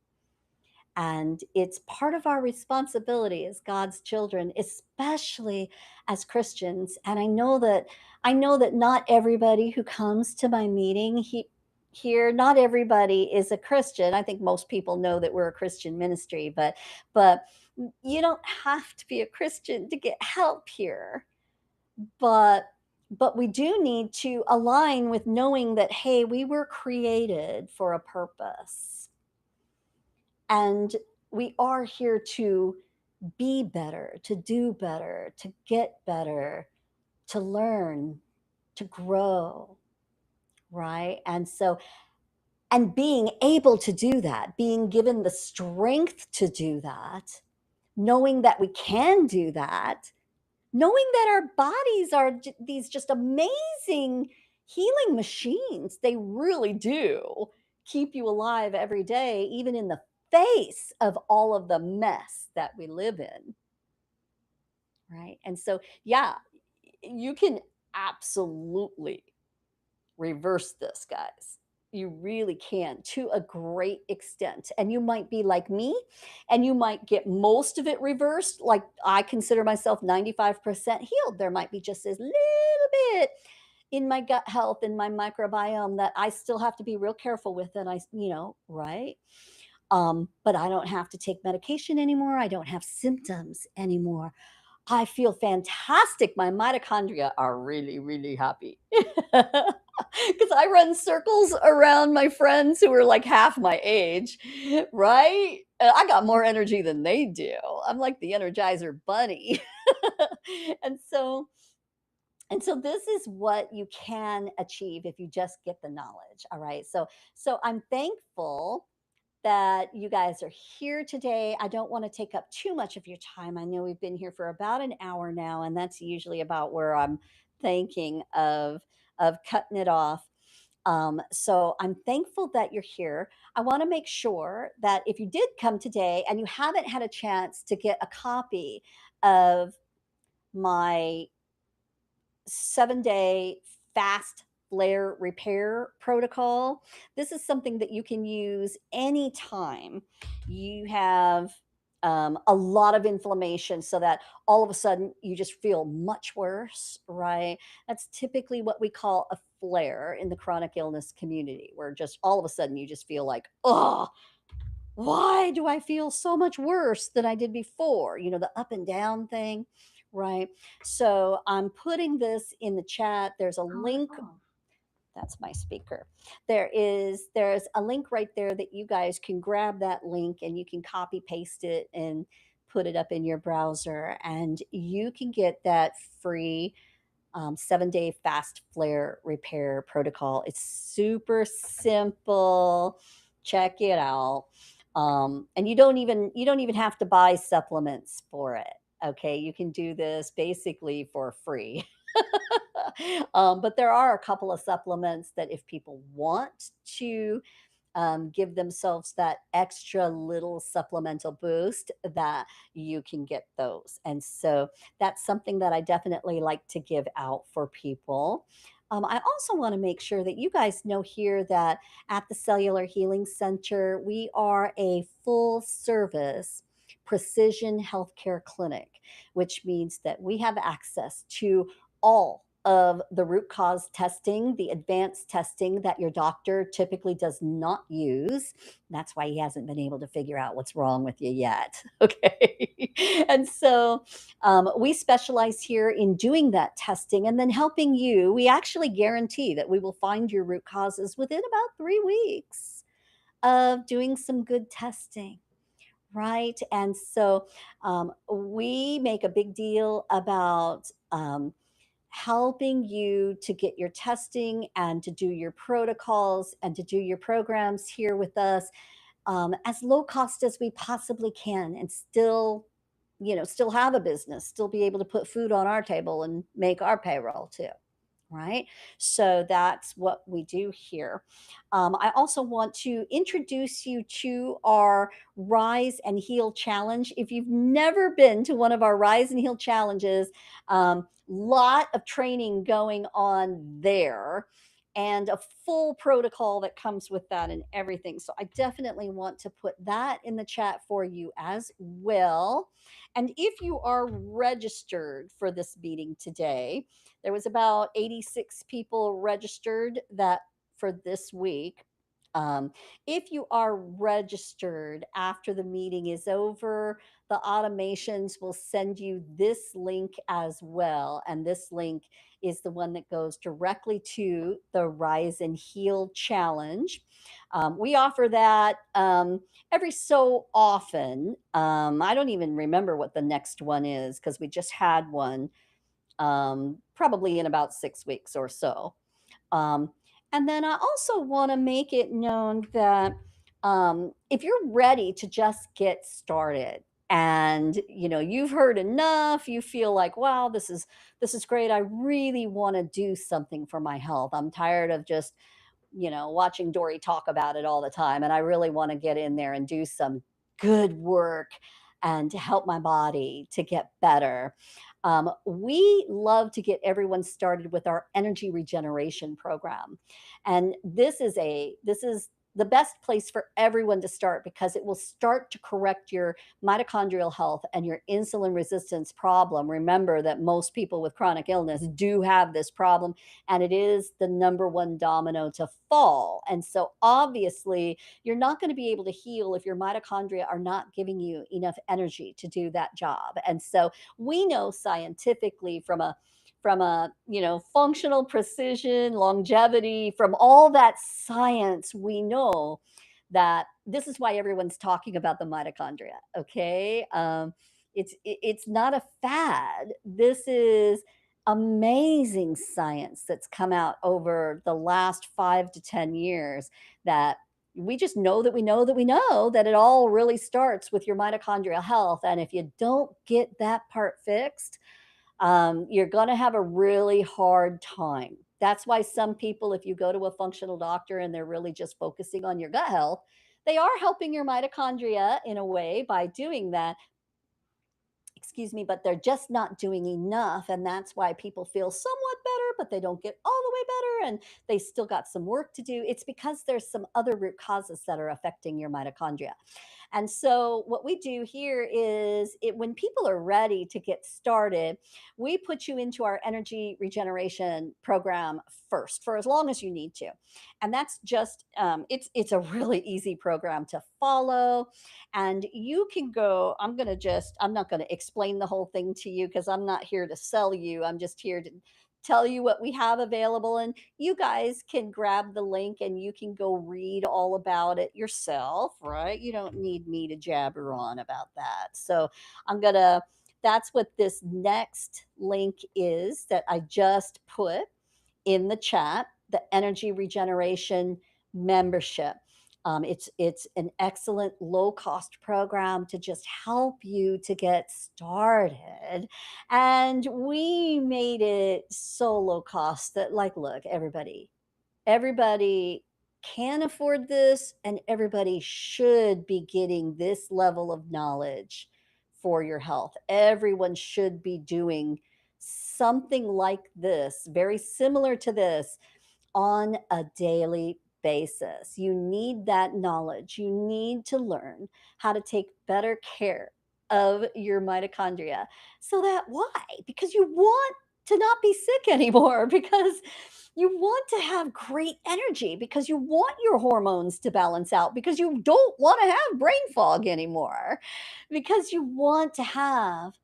And it's part of our responsibility as God's children, especially as Christians. And I know that not everybody who comes to my meeting here, not everybody is a Christian. I think most people know that we're a Christian ministry, but you don't have to be a Christian to get help here. But but we do need to align with knowing that, hey, we were created for a purpose. And we are here to be better, to do better, to get better, to learn, to grow, right? And being able to do that, being given the strength to do that, knowing that we can do that, knowing that our bodies are these just amazing healing machines. They really do keep you alive every day, even in the face of all of the mess that we live in. Right. And so, yeah, you can absolutely reverse this, guys. You really can to a great extent. And you might be like me and you might get most of it reversed. Like I consider myself 95% healed. There might be just this little bit in my gut health, in my microbiome that I still have to be real careful with. And right? But I don't have to take medication anymore. I don't have symptoms anymore. I feel fantastic. My mitochondria are really, really happy. Because I run circles around my friends who are like half my age, right? And I got more energy than they do. I'm like the Energizer Bunny. and so and so this is what you can achieve if you just get the knowledge. All right. So I'm thankful that you guys are here today. I don't want to take up too much of your time. I know we've been here for about an hour now, and that's usually about where I'm thinking of of cutting it off. So I'm thankful that you're here. I want to make sure that if you did come today and you haven't had a chance to get a copy of my 7-day fast flare repair protocol, this is something that you can use anytime you have a lot of inflammation, so that all of a sudden you just feel much worse, right? That's typically what we call a flare in the chronic illness community, where just all of a sudden you just feel like, oh, why do I feel so much worse than I did before? You know, the up and down thing, right? So I'm putting this in the chat. There's a link. That's my speaker. There's a link right there that you guys can grab that link and you can copy paste it and put it up in your browser, and you can get that free 7-day fast flare repair protocol. It's super simple. Check it out. And you don't even have to buy supplements for it. Okay, you can do this basically for free. But there are a couple of supplements that if people want to give themselves that extra little supplemental boost, that you can get those. And so that's something that I definitely like to give out for people. I also want to make sure that you guys know here that at the Cellular Healing Center, we are a full service precision healthcare clinic, which means that we have access to all of the root cause testing, the advanced testing that your doctor typically does not use. That's why he hasn't been able to figure out what's wrong with you yet. Okay. And so we specialize here in doing that testing and then helping you. We actually guarantee that we will find your root causes within about 3 weeks of doing some good testing. Right. And so we make a big deal about helping you to get your testing and to do your protocols and to do your programs here with us as low cost as we possibly can, and still, still have a business, still be able to put food on our table and make our payroll too. Right. So that's what we do here. I also want to introduce you to our Rise and Heal Challenge. If you've never been to one of our Rise and Heal challenges, lot of training going on there and a full protocol that comes with that and everything. So I definitely want to put that in the chat for you as well. And if you are registered for this meeting today, there was about 86 people registered that for this week. If you are registered after the meeting is over, the automations will send you this link as well. And this link is the one that goes directly to the Rise and Heal Challenge. We offer that every so often. I don't even remember what the next one is because we just had one probably in about 6 weeks or so. Um, and then I also want to make it known that if you're ready to just get started and you've heard enough, you feel like, wow, this is great. I really want to do something for my health. I'm tired of just watching Dory talk about it all the time, and I really want to get in there and do some good work and to help my body to get better. We love to get everyone started with our energy regeneration program, and this is the best place for everyone to start because it will start to correct your mitochondrial health and your insulin resistance problem. Remember that most people with chronic illness do have this problem, and it is the number one domino to fall. And so obviously, you're not going to be able to heal if your mitochondria are not giving you enough energy to do that job. And so we know scientifically from a functional precision, longevity, from all that science, we know that this is why everyone's talking about the mitochondria. Okay, it's not a fad. This is amazing science that's come out over the last 5 to 10 years, that we just know that we know that we know that it all really starts with your mitochondrial health. And if you don't get that part fixed, you're going to have a really hard time. That's why some people, if you go to a functional doctor and they're really just focusing on your gut health, they are helping your mitochondria in a way by doing that, excuse me, but they're just not doing enough. And that's why people feel somewhat better, but they don't get all the way better. And they still got some work to do. It's because there's some other root causes that are affecting your mitochondria. And so, what we do here is when people are ready to get started, we put you into our energy regeneration program first for as long as you need to. And that's just, it's a really easy program to follow, and you can go. I'm not going to explain the whole thing to you because I'm not here to sell you. I'm just here to tell you what we have available, and you guys can grab the link and you can go read all about it yourself, right? You don't need me to jabber on about that. So I'm going to that's what this next link is that I just put in the chat, the energy regeneration membership. It's an excellent low cost program to just help you to get started, and we made it so low cost that, like, look, everybody can afford this, and everybody should be getting this level of knowledge for your health. Everyone should be doing something like this, very similar to this, on a daily basis. You need that knowledge. You need to learn how to take better care of your mitochondria. So that why? Because you want to not be sick anymore, because you want to have great energy, because you want your hormones to balance out, because you don't want to have brain fog anymore, because you want to have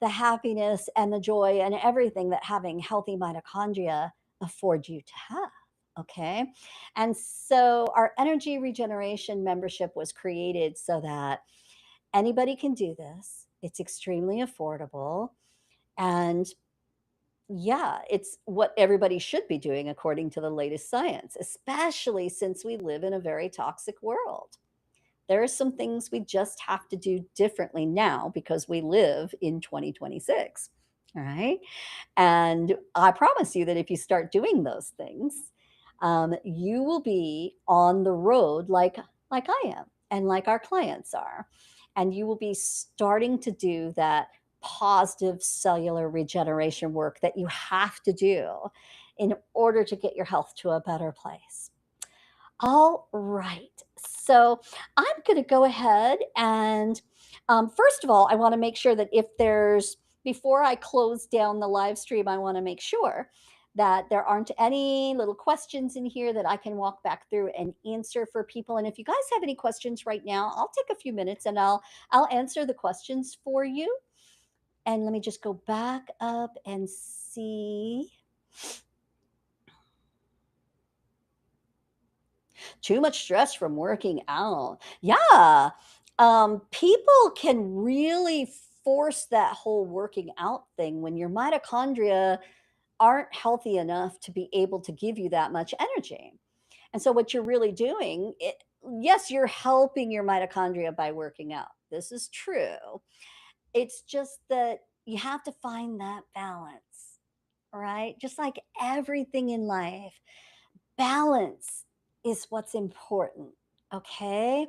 the happiness and the joy and everything that having healthy mitochondria afford you to have. Okay. And so our energy regeneration membership was created so that anybody can do this. It's extremely affordable. And yeah, it's what everybody should be doing according to the latest science, especially since we live in a very toxic world. There are some things we just have to do differently now because we live in 2026. All right. And I promise you that if you start doing those things, you will be on the road like I am and like our clients are. And you will be starting to do that positive cellular regeneration work that you have to do in order to get your health to a better place. All right. So I'm going to go ahead and, first of all, I want to make sure that before I close down the live stream, I want to make sure that there aren't any little questions in here that I can walk back through and answer for people. And if you guys have any questions right now, I'll take a few minutes and I'll answer the questions for you. And let me just go back up and see. Too much stress from working out. Yeah. People can really force that whole working out thing when your mitochondria aren't healthy enough to be able to give you that much energy. And so, what you're really doing, yes, you're helping your mitochondria by working out. This is true. It's just that you have to find that balance, right? Just like everything in life, balance is what's important. Okay.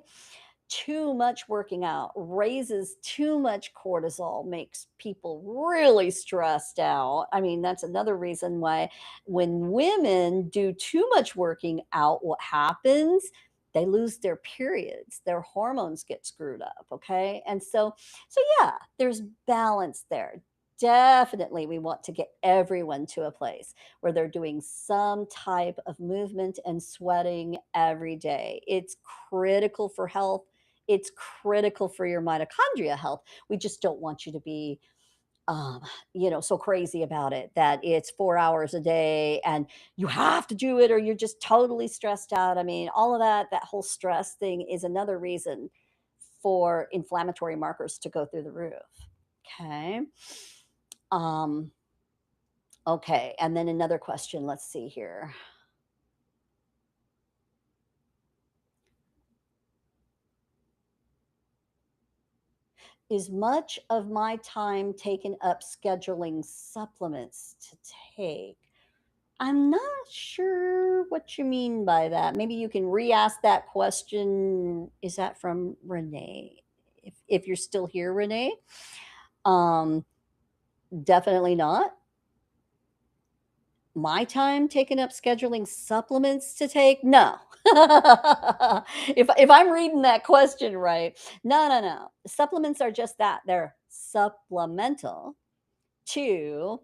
Too much working out raises too much cortisol, makes people really stressed out. I mean, that's another reason why when women do too much working out, what happens? They lose their periods, their hormones get screwed up. Okay. And so yeah, there's balance there. Definitely, we want to get everyone to a place where they're doing some type of movement and sweating every day. It's critical for health. It's critical for your mitochondria health. We just don't want you to be, um, so crazy about it that it's 4 hours a day and you have to do it or you're just totally stressed out. I mean, all of that whole stress thing is another reason for inflammatory markers to go through the roof. Okay. Um, okay. And then another question. Let's see here. Is much of my time taken up scheduling supplements to take? I'm not sure what you mean by that. Maybe you can re-ask that question. Is that from Renee? If you're still here, Renee. Um, Definitely not. My time taken up scheduling supplements to take? No. If I'm reading that question right, no, no, no. Supplements are just that. They're supplemental to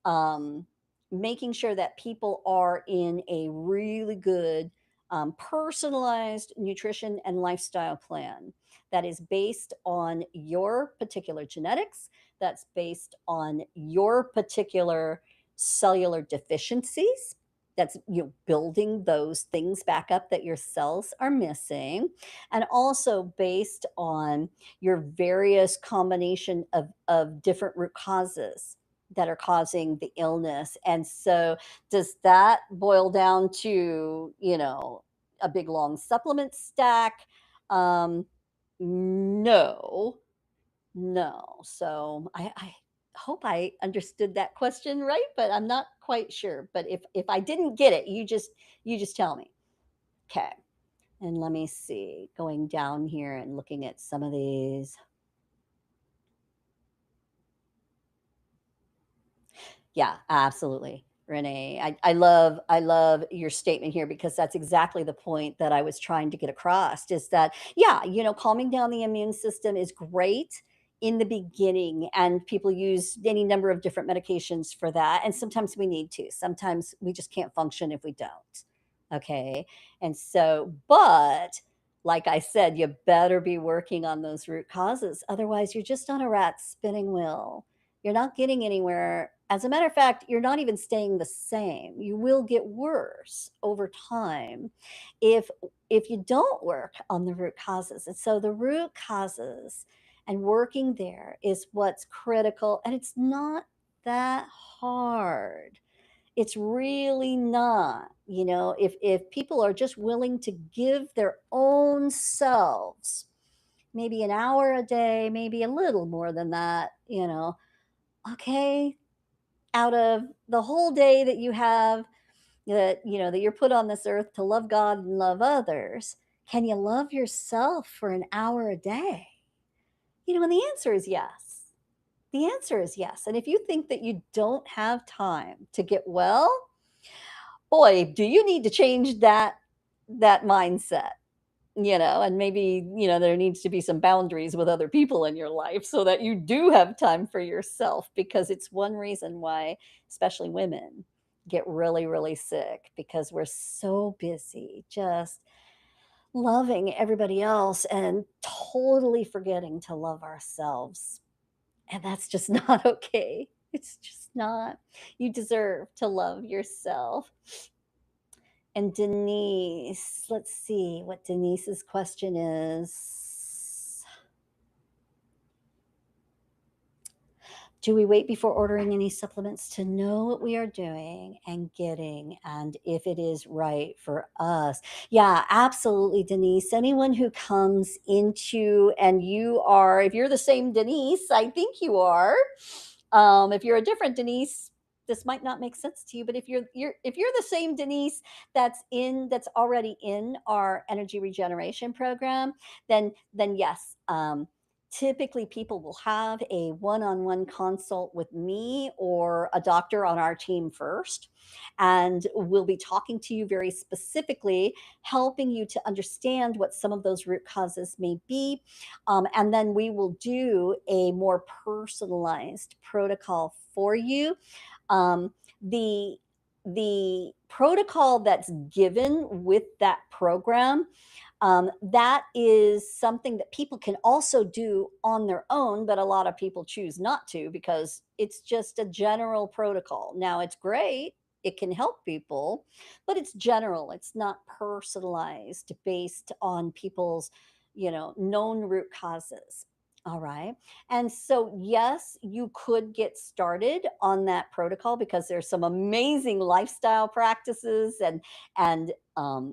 um, making sure that people are in a really good personalized nutrition and lifestyle plan that is based on your particular genetics, that's based on your particular cellular deficiencies, that's building those things back up that your cells are missing, and also based on your various combination of different root causes that are causing the illness. And so, does that boil down to, a big long supplement stack? No, no. So I hope I understood that question right, but I'm not quite sure. But if I didn't get it, you just tell me. Okay. And let me see, going down here and looking at some of these. Yeah, absolutely, Renee. I love your statement here because that's exactly the point that I was trying to get across is that, yeah, calming down the immune system is great in the beginning, and people use any number of different medications for that. And sometimes we need to. Sometimes we just can't function if we don't. Okay. And so, but like I said, you better be working on those root causes. Otherwise, you're just on a rat spinning wheel. You're not getting anywhere. As a matter of fact, you're not even staying the same. You will get worse over time if you don't work on the root causes. And so the root causes and working there is what's critical, and it's not that hard. It's really not. If people are just willing to give their own selves maybe an hour a day, maybe a little more than that, okay, out of the whole day that you have, that you're put on this earth to love God and love others, can you love yourself for an hour a day? And the answer is yes. The answer is yes. And if you think that you don't have time to get well, boy, do you need to change that mindset. And maybe, there needs to be some boundaries with other people in your life so that you do have time for yourself, because it's one reason why, especially women, get really, really sick, because we're so busy just loving everybody else and totally forgetting to love ourselves. And that's just not okay. It's just not. You deserve to love yourself. And Denise, let's see what Denise's question is. Do we wait before ordering any supplements to know what we are doing and getting and if it is right for us? Yeah, absolutely, Denise. Anyone who comes into, and if you're the same Denise, I think you are. If you're a different Denise, this might not make sense to you, but if you're the same Denise that's already in our energy regeneration program, then yes. Typically, people will have a one-on-one consult with me or a doctor on our team first, and we'll be talking to you very specifically, helping you to understand what some of those root causes may be. And then we will do a more personalized protocol for you. um, the the protocol that's given with that program, that is something that people can also do on their own, but a lot of people choose not to because it's just a general protocol. Now, it's great, it can help people, but it's general, it's not personalized based on people's known root causes. All right. And so, yes, you could get started on that protocol because there's some amazing lifestyle practices and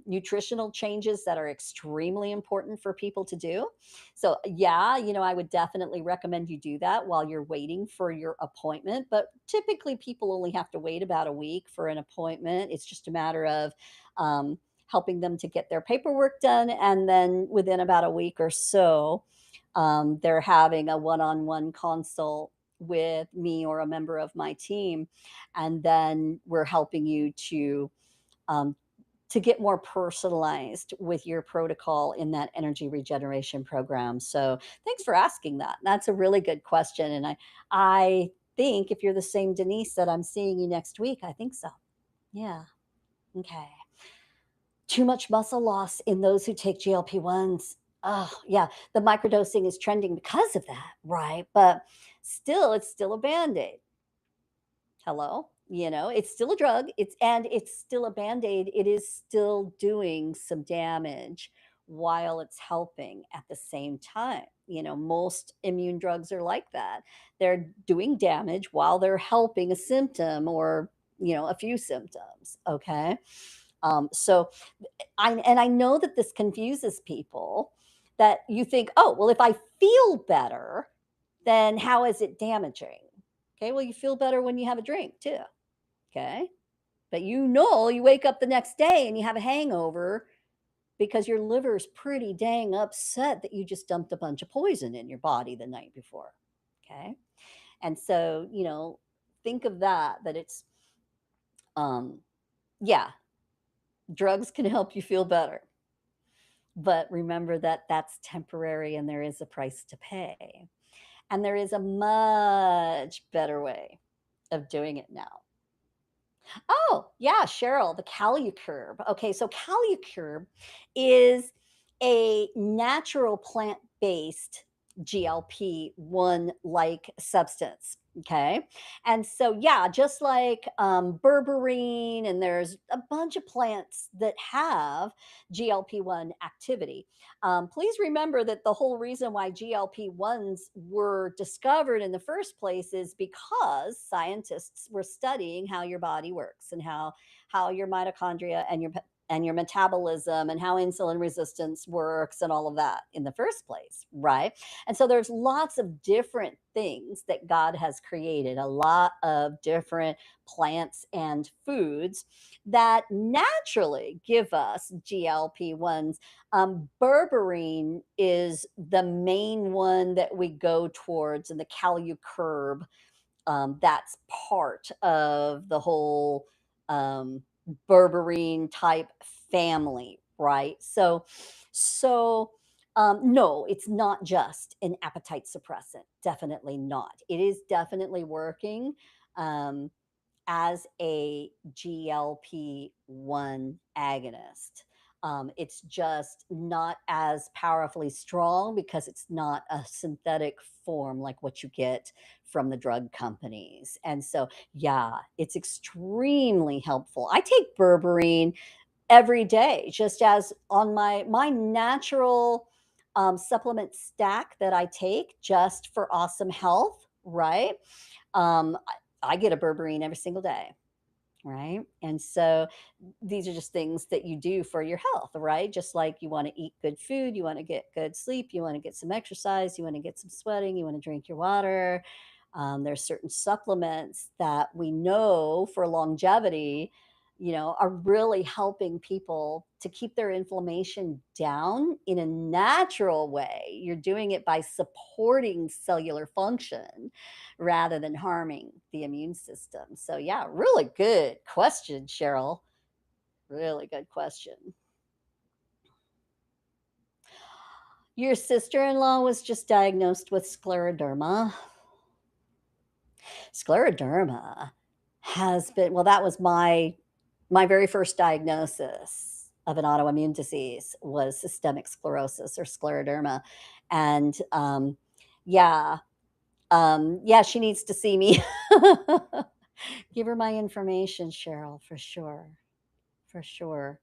nutritional changes that are extremely important for people to do. So, yeah, I would definitely recommend you do that while you're waiting for your appointment. But typically, people only have to wait about a week for an appointment. It's just a matter of helping them to get their paperwork done, and then within about a week or so they're having a one-on-one consult with me or a member of my team, and then we're helping you um, to get more personalized with your protocol in that energy regeneration program. So thanks for asking that. That's a really good question, and I think if you're the same Denise that I'm seeing you next week, I think so. Yeah. Okay. Too much muscle loss in those who take GLP-1s. Oh, yeah, the microdosing is trending because of that, right? But still, it's still a Band-Aid. Hello? It's still a drug. It's still a Band-Aid. It is still doing some damage while it's helping at the same time. Most immune drugs are like that. They're doing damage while they're helping a symptom or, a few symptoms, okay? So I know that this confuses people, that you think, "Oh, well, if I feel better, then how is it damaging?" Okay, well, you feel better when you have a drink too, okay? But you wake up the next day and you have a hangover because your liver's pretty dang upset that you just dumped a bunch of poison in your body the night before, okay? And so, think of that it's, um yeah, drugs can help you feel better. But remember that that's temporary and there is a price to pay. And there is a much better way of doing it now. Oh, yeah, Cheryl, the CaluCurb. Okay, so CaluCurb is a natural plant-based GLP-1 like substance. Okay. And so, yeah, just like berberine, and there's a bunch of plants that have GLP-1 activity. Please remember that the whole reason why GLP-1s were discovered in the first place is because scientists were studying how your body works and how your mitochondria and your metabolism and how insulin resistance works and all of that in the first place, right? And so there's lots of different things that God has created, a lot of different plants and foods that naturally give us GLP-1s. Berberine is the main one that we go towards in the CaluCurb. That's part of the whole um, berberine type family, right? So, no, it's not just an appetite suppressant. Definitely not. It is definitely working. Um, as a GLP-1 agonist. It's just not as powerfully strong because it's not a synthetic form like what you get from the drug companies. And so, yeah, it's extremely helpful. I take berberine every day, just as on my natural supplement stack that I take just for awesome health, right? I get a berberine every single day, right? And so these are just things that you do for your health, right? Just like you want to eat good food, you want to get good sleep, you want to get some exercise, you want to get some sweating, you want to drink your water. There's certain supplements that we know for longevity, are really helping people to keep their inflammation down in a natural way. You're doing it by supporting cellular function rather than harming the immune system. So, yeah, really good question, Cheryl. Really good question. Your sister in law was just diagnosed with scleroderma. Scleroderma has been, well, that was my very first diagnosis of an autoimmune disease was systemic sclerosis or scleroderma. And yeah, yeah, she needs to see me. Give her my information, Cheryl, for sure. For sure.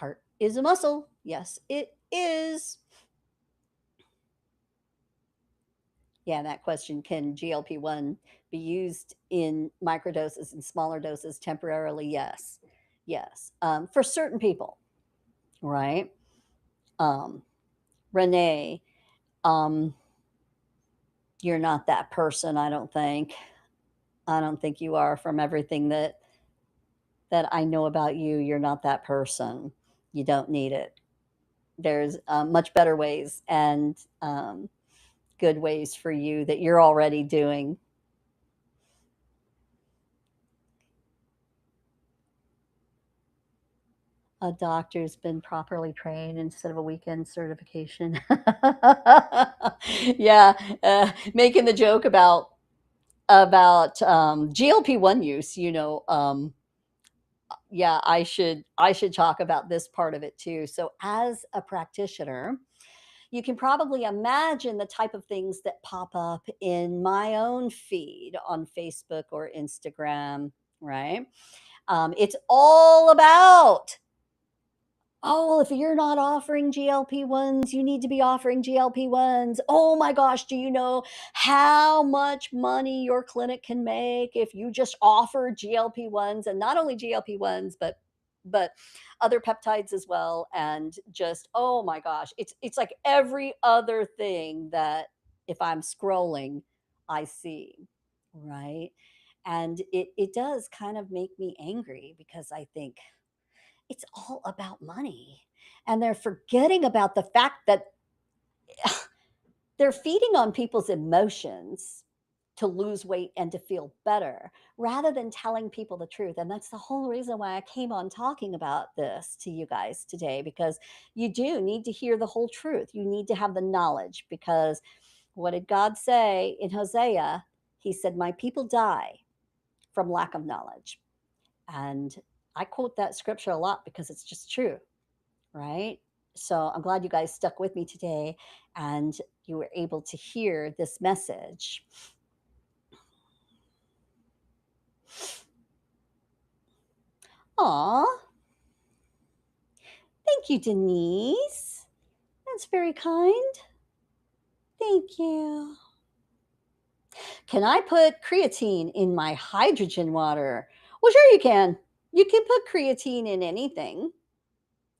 Heart is a muscle. Yes, it is. Yeah, that question, can GLP-1 be used in microdoses and smaller doses temporarily? Yes. Yes. For certain people, right? Um, Renee, um, you're not that person, I don't think. I don't think you are. From everything that I know about you, you're not that person. You don't need it. There's much better ways and good ways for you that you're already doing. A doctor's been properly trained instead of a weekend certification. Yeah, making the joke about GLP-1 use. Yeah, I should talk about this part of it too. So, as a practitioner, you can probably imagine the type of things that pop up in my own feed on Facebook or Instagram, right? It's all about, oh, well, if you're not offering GLP-1s, you need to be offering GLP-1s. Oh my gosh, do you know how much money your clinic can make if you just offer GLP-1s, and not only GLP-1s, but other peptides as well, and just, oh my gosh, it's like every other thing that if I'm scrolling, I see, right? And it does kind of make me angry because I think it's all about money. And they're forgetting about the fact that they're feeding on people's emotions to lose weight and to feel better rather than telling people the truth. And that's the whole reason why I came on talking about this to you guys today, because you do need to hear the whole truth. You need to have the knowledge, because what did God say in Hosea? He said, "My people die from lack of knowledge." And I quote that scripture a lot because it's just true, right? So I'm glad you guys stuck with me today and you were able to hear this message. Aw, thank you, Denise. That's very kind. Thank you. Can I put creatine in my hydrogen water? Well, sure you can. You can put creatine in anything,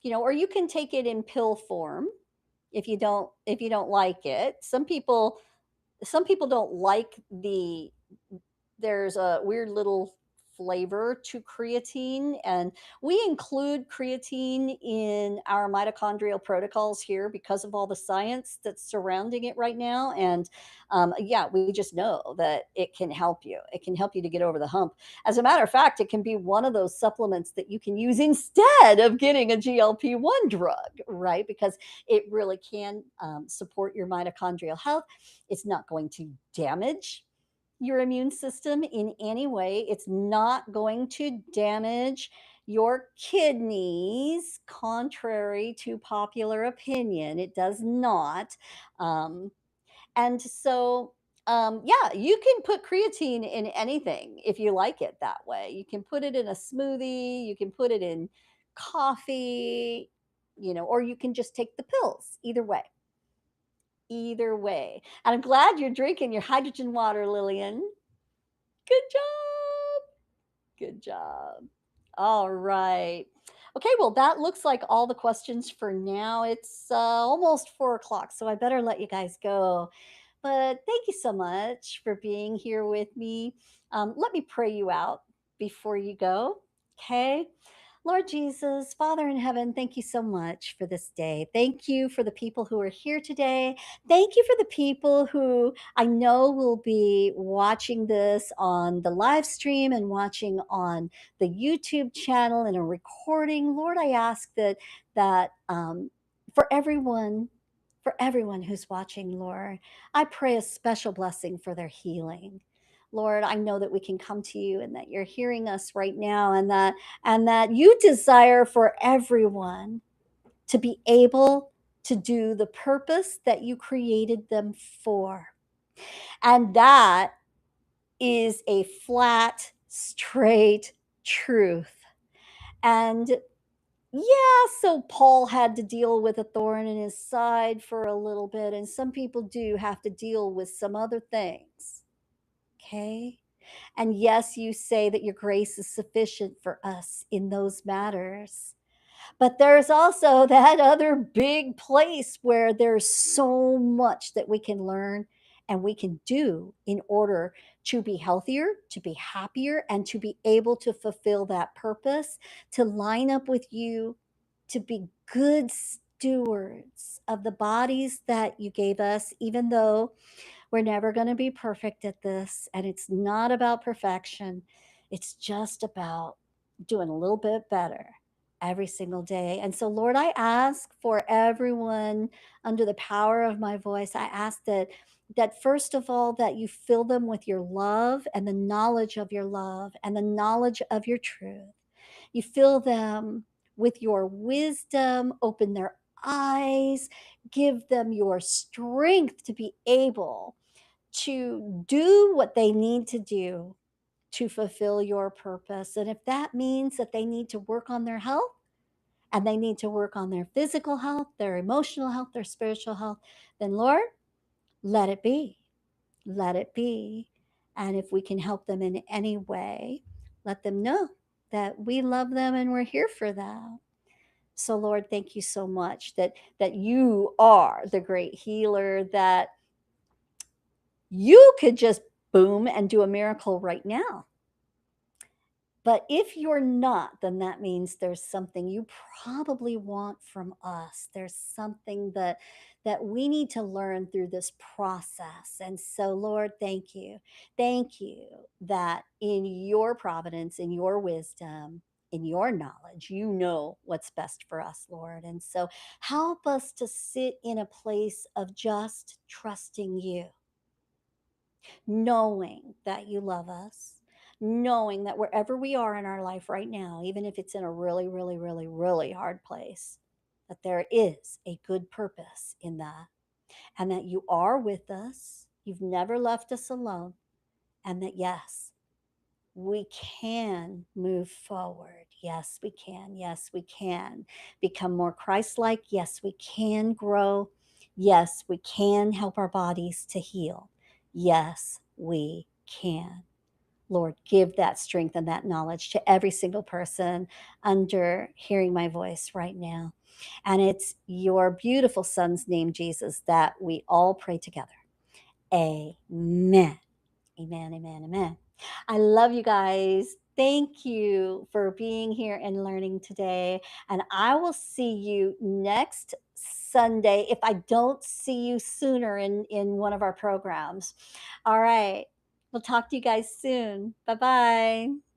or you can take it in pill form if you don't like it. Some people don't like there's a weird little flavor to creatine, and we include creatine in our mitochondrial protocols here because of all the science that's surrounding it right now. And yeah, we just know that it can help you to get over the hump. As a matter of fact, it can be one of those supplements that you can use instead of getting a GLP-1 drug, right? Because it really can support your mitochondrial health. It's not going to damage your immune system in any way. It's not going to damage your kidneys, contrary to popular opinion. It does not. Um, and so, yeah, you can put creatine in anything if you like it that way. You can put it in a smoothie, you can put it in coffee, or you can just take the pills. Either way. Either way. And I'm glad you're drinking your hydrogen water, Lillian. Good job. Good job. All right. Okay, well, that looks like all the questions for now. It's almost 4 o'clock, so I better let you guys go. But thank you so much for being here with me. Let me pray you out before you go. Okay. Lord Jesus, Father in heaven, thank you so much for this day. Thank you for the people who are here today. Thank you for the people who I know will be watching this on the live stream and watching on the YouTube channel and a recording. Lord, I ask that for everyone who's watching, Lord, I pray a special blessing for their healing. Lord, I know that we can come to you and that you're hearing us right now, and that you desire for everyone to be able to do the purpose that you created them for. And that is a flat, straight truth. And Yeah, so Paul had to deal with a thorn in his side for a little bit, and some people do have to deal with some other things. Okay? And yes, you say that your grace is sufficient for us in those matters. But there's also that other big place where there's so much that we can learn and we can do in order to be healthier, to be happier, and to be able to fulfill that purpose, to line up with you, to be good stewards of the bodies that you gave us, even though we're never going to be perfect at this. And it's not about perfection, it's just about doing a little bit better every single day. And so, Lord, I ask for everyone under the power of my voice. I ask that first of all that you fill them with your love and the knowledge of your love and the knowledge of your truth. You fill them with your wisdom, open their eyes, give them your strength to be able to do what they need to do to fulfill your purpose. And if that means that they need to work on their health and they need to work on their physical health, their emotional health, their spiritual health, then Lord, let it be. Let it be. And if we can help them in any way, let them know that we love them and we're here for them. So Lord, thank you so much that you are the great healer, that you could just boom and do a miracle right now. But if you're not, then that means there's something you probably want from us. There's something that we need to learn through this process. And so, Lord, thank you. Thank you that in your providence, in your wisdom, in your knowledge, you know what's best for us, Lord. And so help us to sit in a place of just trusting you, knowing that you love us, knowing that wherever we are in our life right now, even if it's in a really, really, really, really hard place, that there is a good purpose in that, and that you are with us. You've never left us alone, and that yes, we can move forward. Yes, we can. Yes, we can become more Christ like. Yes, we can grow. Yes, we can help our bodies to heal. Yes, we can. Lord, give that strength and that knowledge to every single person under hearing my voice right now. And it's your beautiful son's name, Jesus, that we all pray together. Amen. Amen, amen, amen. I love you guys. Thank you for being here and learning today. And I will see you next Sunday if I don't see you sooner in one of our programs. All right. We'll talk to you guys soon. Bye bye.